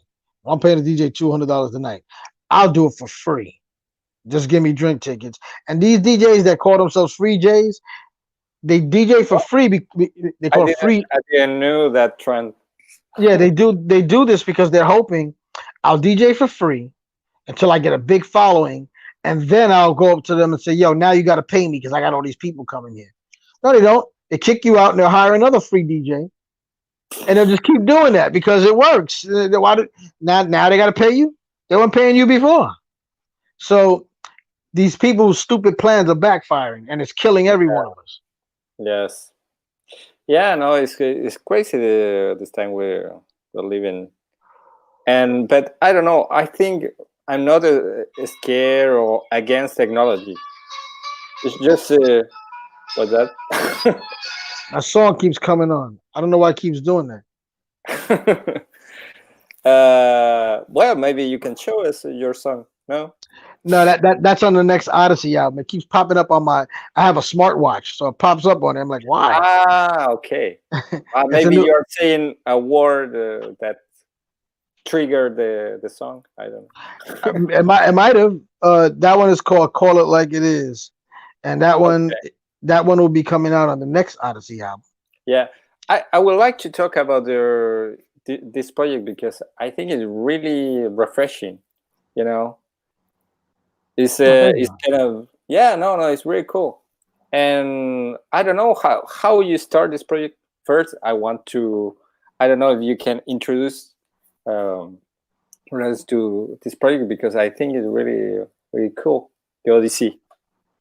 I'm paying the DJ $200 a night. I'll do it for free. Just give me drink tickets." And these DJs that call themselves free J's, they DJ for free. They I call it didn't. free. I didn't know that trend. Yeah, they do. They do this because they're hoping I'll DJ for free until I get a big following, and then I'll go up to them and say, "Yo, now you got to pay me because I got all these people coming here." No, they don't. They kick you out and they'll hire another free DJ, and they'll just keep doing that because it works. Now they got to pay you? They weren't paying you before. So these people's stupid plans are backfiring, and it's killing every one of us. Yes. Yeah. No, it's crazy this time we're living. But I don't know. I think I'm not scared or against technology. It's just what's that? That song keeps coming on. I don't know why it keeps doing that. Well, maybe you can show us your song. No. No, that's on the next Odyssey album. It keeps popping up on my. I have a smartwatch, so it pops up on it. I'm like, why? Ah, okay. It's a Maybe new. you're saying a word that triggered the song. I don't know. It might have. That one is called "Call It Like It Is," and that one Okay. that one will be coming out on the next Odyssey album. Yeah, I would like to talk about this project because I think it's really refreshing. You know, Oh, thank it's you. kind of yeah, no, it's really cool. And I don't know how you start this project. First, I don't know if you can introduce um, regards to this project because I think it's really really cool. The Odyssey.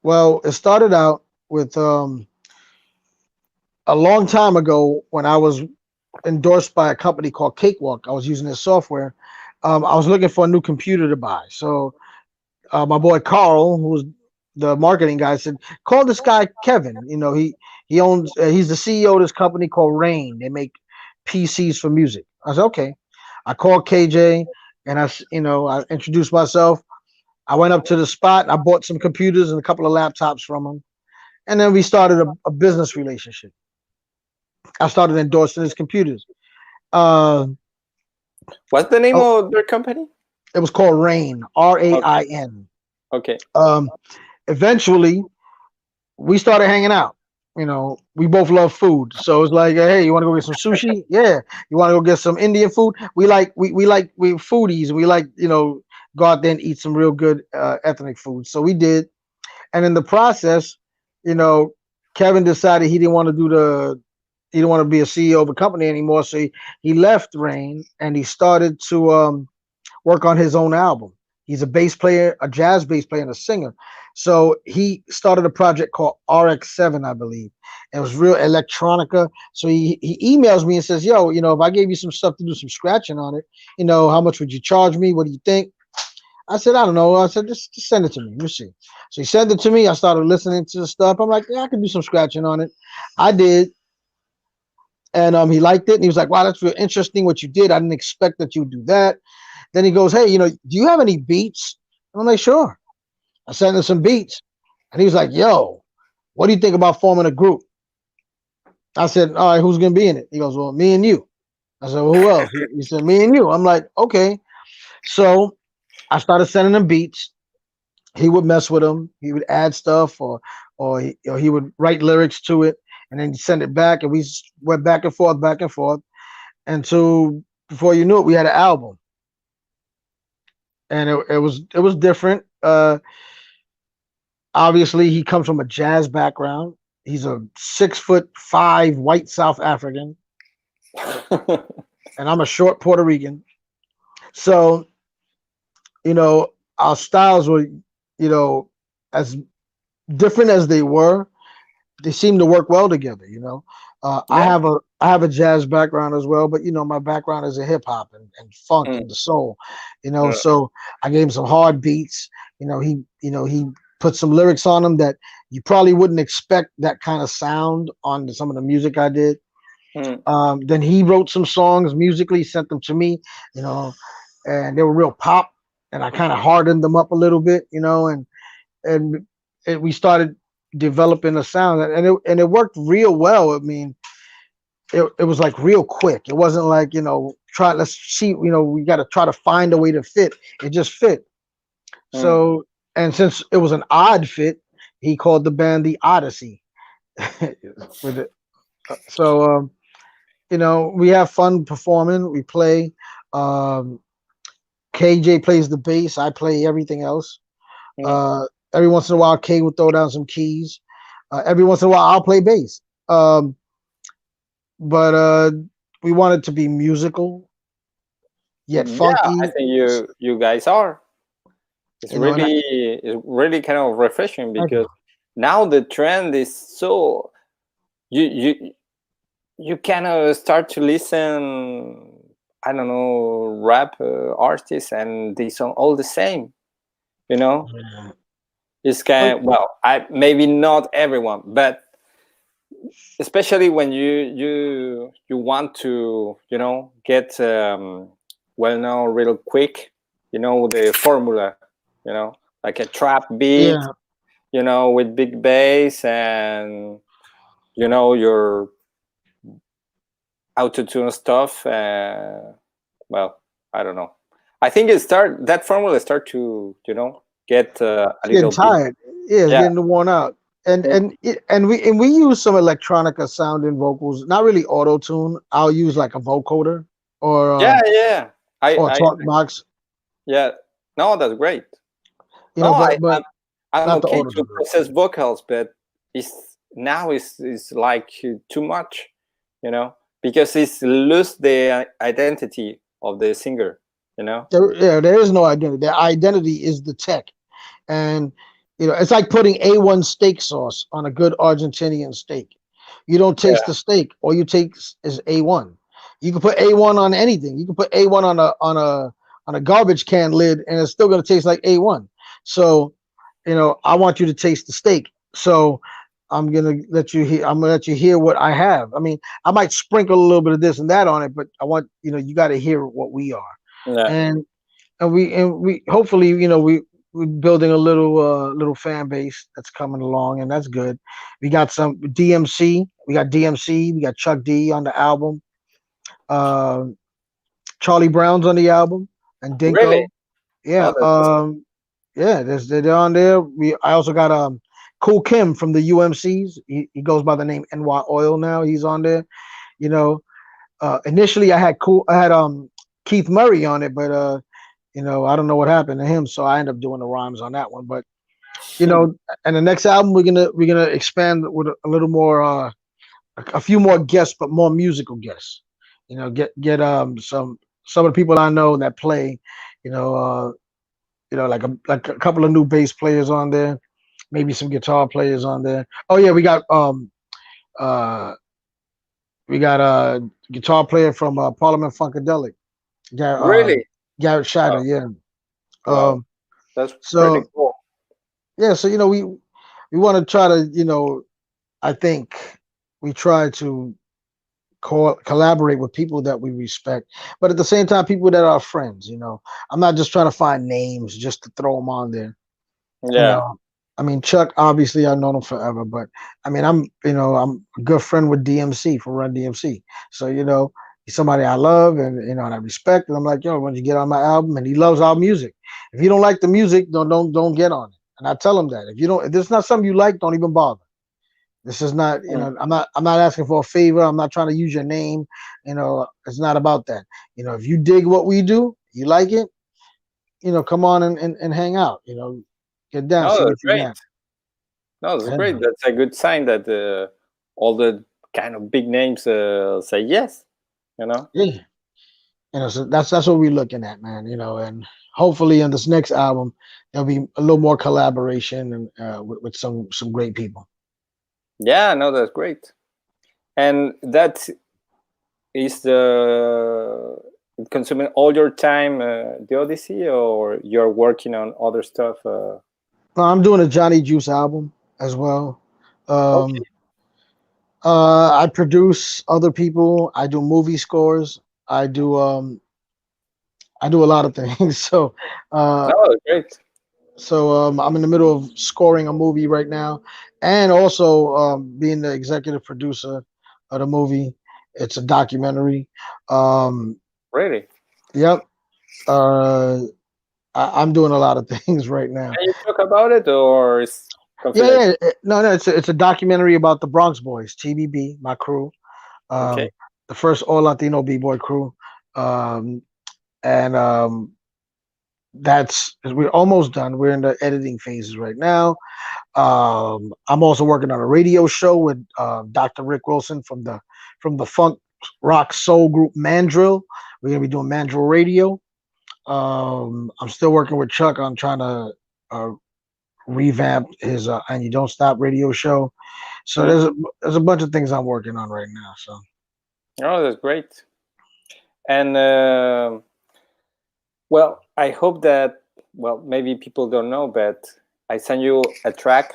Well, it started out with a long time ago when I was endorsed by a company called Cakewalk. I was using their software. I was looking for a new computer to buy. So my boy Carl, who was the marketing guy, said, "Call this guy Kevin. You know, he owns he's the CEO of this company called Rain. They make PCs for music." I said, "Okay." I called KJ and I introduced myself. I went up to the spot. I bought some computers and a couple of laptops from him, and then we started a business relationship. I started endorsing his computers. Uh, What's the name oh, of their company? it was called Rain, Okay. RAIN. Okay. Um, Eventually, we started hanging out. You know, we both love food, so it's like, hey, you want to go get some sushi? Yeah. You want to go get some Indian food? We foodies. We like go out there and eat some real good ethnic food. So we did, and in the process, you know, Kevin decided he didn't want to be a CEO of a company anymore. So he left Rain and he started to work on his own album. He's a bass player, a jazz bass player, and a singer. So he started a project called RX7, I believe. It was real electronica. So he emails me and says, "Yo, if I gave you some stuff to do some scratching on it, how much would you charge me? What do you think?" I said, "I don't know." I said, just send it to me. Let me see. So he sent it to me. I started listening to the stuff. I'm like, yeah, I can do some scratching on it. I did. And he liked it. And he was like, "Wow, that's real interesting what you did. I didn't expect that you would do that." Then he goes, "Hey, do you have any beats?" And I'm like, "Sure." I sent him some beats. And he was like, "Yo, what do you think about forming a group?" I said, "All right, who's going to be in it?" He goes, "Well, me and you." I said, "Well, who else?" He said, "Me and you." I'm like, "Okay." So I started sending him beats. He would mess with them. He would add stuff or he would write lyrics to it and then send it back. And we went back and forth, back and forth. And so before you knew it, we had an album. And it was different. Obviously, he comes from a jazz background. He's a 6'5" white South African, and I'm a short Puerto Rican. So, our styles were, as different as they were, they seemed to work well together. I Yeah. have a jazz background as well, but my background is a hip hop and funk Mm. and the soul. Uh, So I gave him some hard beats. He put some lyrics on them that you probably wouldn't expect that kind of sound on some of the music I did. mm. Then he wrote some songs musically, sent them to me, you know, and they were real pop, and I kind of hardened them up a little bit, and we started developing a sound, and it worked real well. I mean, it was like real quick. It wasn't like let's see, we got to try to find a way to fit. It just fit. Mm. So, and since it was an odd fit, he called the band the Odyssey. With it, so we have fun performing. We play. Um, KJ plays the bass. I play everything else. Mm. Uh, every once in a while, K will throw down some keys. Every once in a while, I'll play bass. But we want it to be musical yet Yeah, I funky. think you guys are. It's And I, really kind of refreshing thank you. because now the trend is so you kind of start to listen. I don't know, rap artists, and they sound all the same. You know, Yeah. it's But kind of, well, I maybe not everyone, but especially when you want to get well known real quick, the formula, like a trap beat, yeah, with big bass and your auto-tune stuff. Well, I don't know, I think that formula start to get a it's getting little bit. tired. Yeah, it's Yeah. getting worn out. And Mm. and it, and we use some electronica sounding vocals. Not really auto tune. I'll use like a vocoder or Yeah, yeah, or a I talk box. yeah, no, that's great. No, But I'm not the okay auto to tune. process vocals, but it's like too much, because it's lose the identity of the singer. You know? There is no identity. Their identity is the tech. And it's like putting A1 steak sauce on a good Argentinian steak. You don't taste Yeah. the steak. All you taste is A1. You can put A1 on anything. You can put A1 on a garbage can lid, and it's still gonna taste like A1. So, I want you to taste the steak. So I'm gonna let you hear. I'm gonna let you hear what I have. I mean, I might sprinkle a little bit of this and that on it, but I want you got to hear what we are. Yeah. And we hopefully we're building a little fan base that's coming along, and that's good. We got some DMC. We got DMC. We got Chuck D on the album. Uh, Charlie Brown's on the album, and Really? Dinko. Yeah. Oh, that's awesome. Yeah. They're on there. I also got Cool Kim from the UMCs. He goes by the name NY Oil now. He's on there. You know. Initially I had Keith Murray on it, but I don't know what happened to him, so I ended up doing the rhymes on that one. But and the next album we're gonna expand with a little more, a few more guests, but more musical guests. Get some of the people I know that play, you know, uh, like a couple of new bass players on there, maybe some guitar players on there. Oh yeah, uh we got a guitar player from Parliament Funkadelic, Gar- uh, Really? Garrett Shatter. Wow. Yeah. Wow. Um, That's pretty so cool. yeah, so we want to try to, I think we try to collaborate with people that we respect, but at the same time, people that are friends. I'm not just trying to find names just to throw them on there. You Yeah. know, I mean, Chuck, obviously I've known him forever, but I mean, I'm a good friend with DMC from Run DMC. So, he's somebody I love and I respect. And I'm like, yo, why don't you get on my album? And he loves our music. If you don't like the music, don't get on it. And I tell him that if this is not something you like, don't even bother. This is not, Mm. I'm not asking for a favor. I'm not trying to use your name. It's not about that. If you dig what we do, you like it, come on and hang out, get down, No, see that's what you great. got. No, that's Yeah, great. That's a good sign that all the kind of big names say yes. You know? yeah. So that's what we're looking at, man. And hopefully in this next album there'll be a little more collaboration and with some great people. Yeah, no, that's great. And that is the consuming all your time, the Odyssey, or you're working on other stuff? I'm doing a Johnny Juice album as well. Okay, Um, I produce other people. I do movie scores. I do um, I do a lot of things. Uh, no, that's great. I'm in the middle of scoring a movie right now, and also being the executive producer of the movie. It's a documentary. Um, Really? yep. Uh, I'm doing a lot of things right now. Can you talk about it, or is Yeah, confidential? no, it's a documentary about the Bronx Boys, TBB, my crew, Okay, um, the first all Latino b-boy crew, um, and we're almost done. We're in the editing phases right now. I'm also working on a radio show with Dr. Rick Wilson from the funk rock soul group Mandrill. We're gonna be doing Mandrill Radio. I'm still working with Chuck on trying to uh, revamp his "And You Don't Stop" radio show. So mm. there's a bunch of things I'm working on right now. So Oh, that's great. And well, I hope that, well, maybe people don't know, but I sent you a track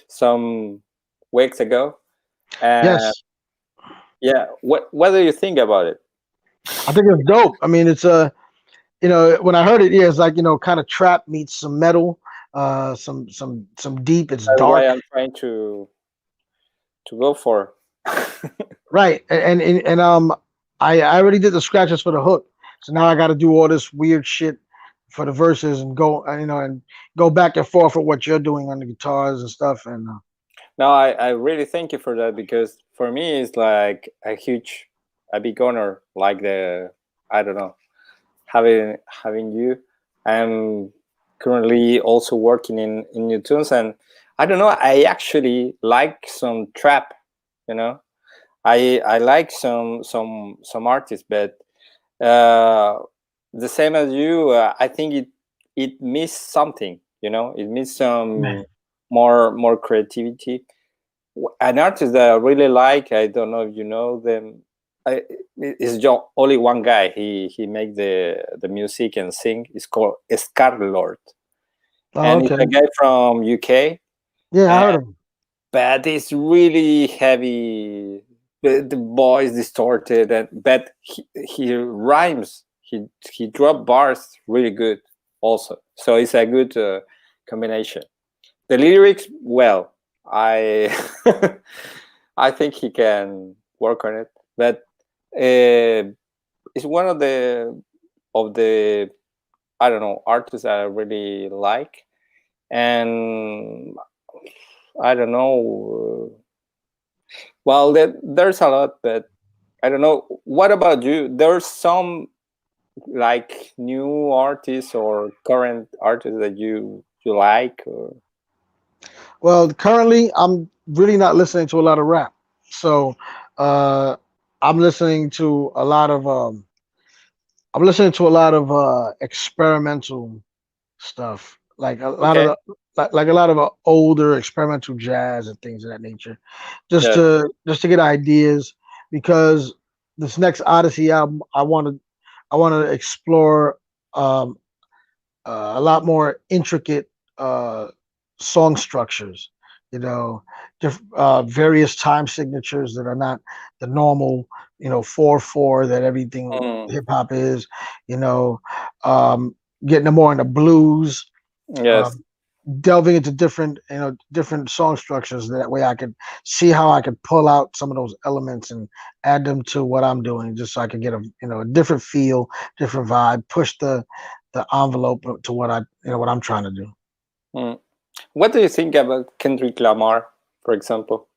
some weeks ago. And yes, yeah, what do you think about it? I think it's dope. I mean, it's when I heard it, yeah, it's like kind of trap meets some metal, some deep. It's That's why dark. I'm trying to go for. Right, and I already did the scratches for the hook, so now I got to do all this weird shit for the verses and go back and forth with what you're doing on the guitars and stuff. And No, I really thank you for that, because for me it's like a big honor, like the, I don't know, having you. I'm currently also working in new tunes, and I don't know, I actually like some trap, you know. I like some artists, but uh the same as you. I think it missed something. You know, it missed some Man. more creativity. An artist that I really like, I don't know if you know them. It's just only one guy. He make the music and sing. It's called Scar Lord, Oh, and it's okay. a guy from UK. Yeah, I And heard of him. but it's really heavy. The voice distorted, and but he rhymes. He drop bars really good also. So it's a good combination. The lyrics, well, I I think he can work on it, but it's one of the I don't know artists that I really like, and I don't know. Well, there's a lot, but I don't know. What about you? There's some like new artists or current artists that you like, or Well, currently I'm really not listening to a lot of rap. So uh I'm listening to a lot of experimental stuff. Like a lot of okay, the like a lot of older experimental jazz and things of that nature. Just yes, to get ideas because this next Odyssey album I want to explore um a lot more intricate uh, song structures. You know, various time signatures that are not the normal, 4/4 that everything mm, hip hop is. You know, um, getting more into blues, yes. um, delving into different song structures. That way, I could see how I could pull out some of those elements and add them to what I'm doing, just so I could get a different feel, different vibe, push the envelope to what I'm trying to do. Mm. What do you think about Kendrick Lamar, for example?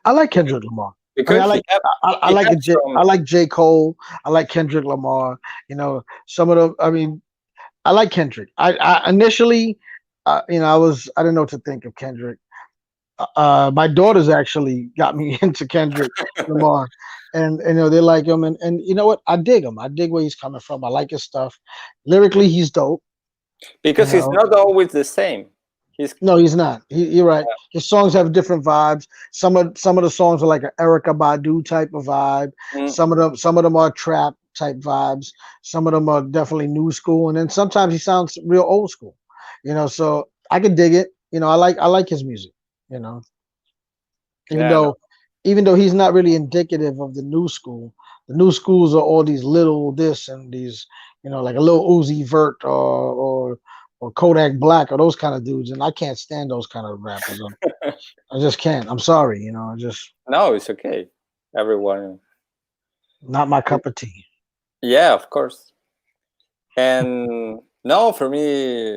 I like Kendrick Lamar. I mean, Because I he like has I some like J. Cole. I like Kendrick Lamar. Some of the. I mean, I like Kendrick. I initially, I didn't know what to think of Kendrick. My daughters actually got me into Kendrick Lamar, and they like him, and you know what? I dig him. I dig where he's coming from. I like his stuff. Lyrically, he's dope. You because he's know, not always the same. He's no, he's not. You're right. His songs have different vibes. Some of the songs are like an Erica Badu type of vibe. mm, Some of them are trap type vibes. Some of them are definitely new school, and then sometimes he sounds real old school. So I can dig it. I like his music. You know, even yeah, no, though even though he's not really indicative of the new school. The new schools are all these little this and these, like a little Uzi Vert or Kodak Black or those kind of dudes, and I can't stand those kind of rappers. I just can't. I'm sorry, just no, it's okay. Everyone, not my cup of tea. yeah, of course. And no, for me,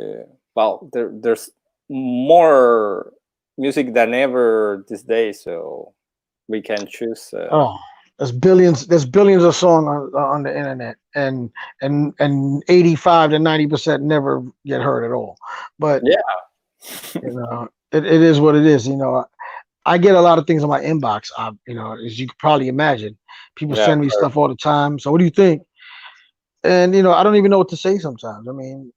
well, there's more music than ever these days, so we can choose. Oh, there's billions of songs on the internet, and 85 to 90% never get heard at all. But Yeah, it is what it is. I get a lot of things in my inbox. As you could probably imagine, people yeah, of send me course. stuff all the time. So what do you think? And I don't even know what to say sometimes. I mean,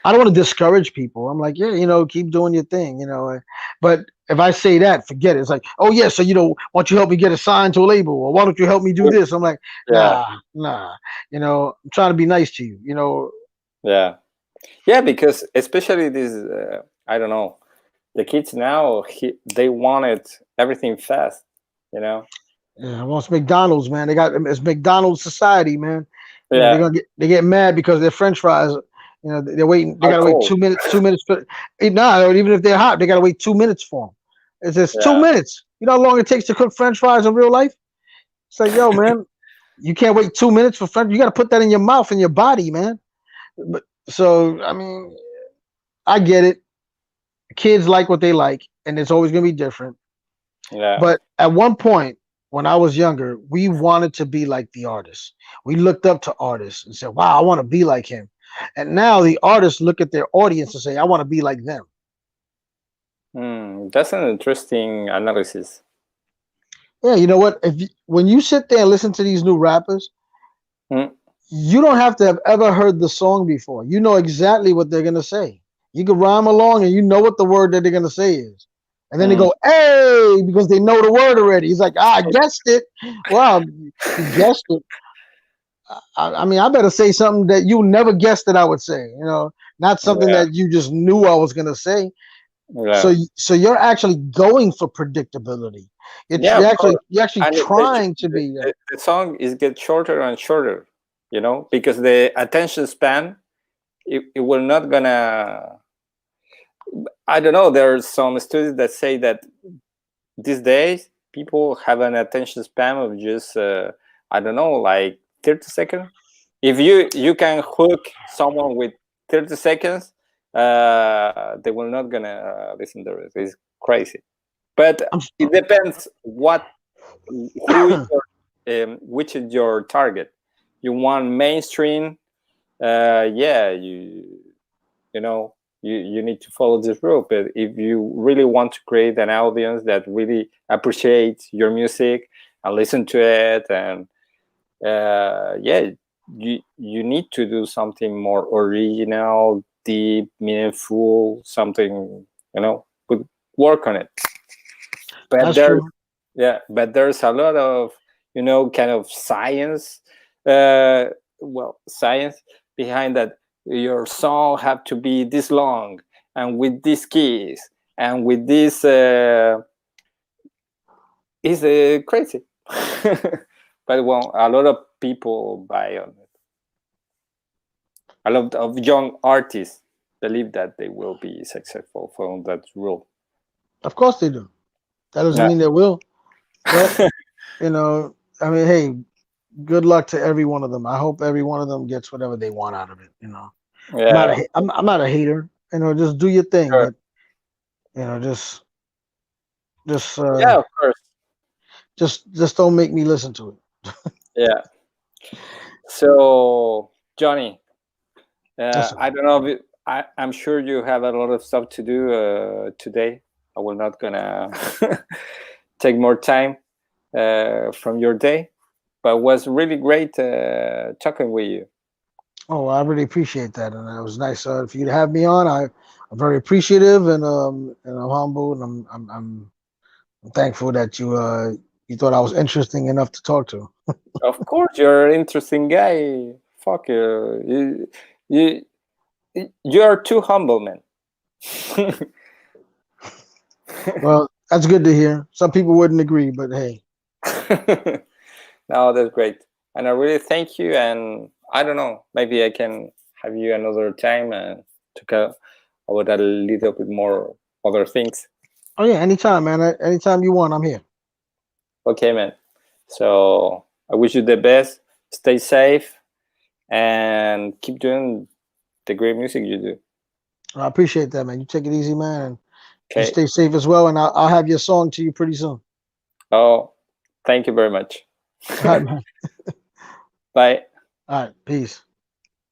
I don't want to discourage people. I'm like, yeah, keep doing your thing. But if I say that, forget it. It's like, oh yeah, so why don't you help me get assigned to a label, or why don't you help me do this? I'm like, Yeah, nah. I'm trying to be nice to you. yeah, yeah. Because especially this, I don't know, the kids now, they wanted everything fast. You know. Yeah, well, it's McDonald's, man. It's McDonald's society, man. They're Yeah, gonna get mad because their French fries. They're waiting. They are gotta wait cold. 2 minutes. 2 minutes for. Nah, even if they're hot, they gotta wait 2 minutes for them. It's just two Yeah, minutes. You know how long it takes to cook French fries in real life? It's like, yo, man, you can't wait 2 minutes for French. You gotta put that in your mouth and your body, man. But so I mean, I get it. Kids like what they like, and it's always gonna be different. yeah. But at one point, when I was younger, we wanted to be like the artist. We looked up to artists and said, "Wow, I want to be like him." And now the artists look at their audience and say, "I want to be like them." That's an interesting analysis. Yeah, you know what? When you sit there and listen to these new rappers, Mm, you don't have to have ever heard the song before. You know exactly what they're gonna say. You can rhyme along and you know what the word that they're gonna say is. And then they Mm. go, hey, because they know the word already. He's like, I guessed it. Well, you guessed it. I mean, I better say something that you never guessed that I would say, not something Yeah, that you just knew I was gonna say. yeah, So you're actually going for predictability. yeah. You're Of actually course. you're actually And trying to be that. the song is get shorter and shorter, because the attention span, it will not gonna. I don't know. There are some studies that say that these days people have an attention span of just I don't know, like 30 seconds. If you can hook someone with 30 seconds, they will not gonna listen to it. It's crazy. But it depends who is which is your target. You want mainstream, yeah, you know you need to follow this rule. But if you really want to create an audience that really appreciates your music and listen to it, and yeah, you need to do something more original, deep, meaningful, something, put work on it. But That's there's true. yeah, but there's a lot of kind of science, science behind that. Your song have to be this long and with these keys and with this is crazy. But well, a lot of people buy on it. A lot of young artists believe that they will be successful from that rule. Of course they do. That doesn't Yeah. mean they will, but I mean, hey, good luck to every one of them. I hope every one of them gets whatever they want out of it. Yeah, I'm not a hater. Just do your thing, sure. but just Yeah, of course. just don't make me listen to it. Yeah. So, Johnny, Listen, I don't know if I'm sure you have a lot of stuff to do today. I will not gonna take more time from your day, but it was really great talking with you. oh, I really appreciate that, and it was nice for you to have me on. I'm very appreciative, and I'm humble, and I'm thankful that you thought I was interesting enough to talk to. Of course, you're an interesting guy. Fuck you, you are too humble, man. Well, that's good to hear. Some people wouldn't agree, but hey, No, that's great. And I really thank you. And I don't know, maybe I can have you another time and talk about a little bit more other things. oh yeah, anytime, man. Anytime you want, I'm here. Okay, man. So I wish you the best. Stay safe and keep doing the great music you do. I appreciate that, man. You take it easy, man, and you Okay. stay safe as well. And I'll have your song to you pretty soon. Oh, thank you very much. All right, man. Bye. All right, peace.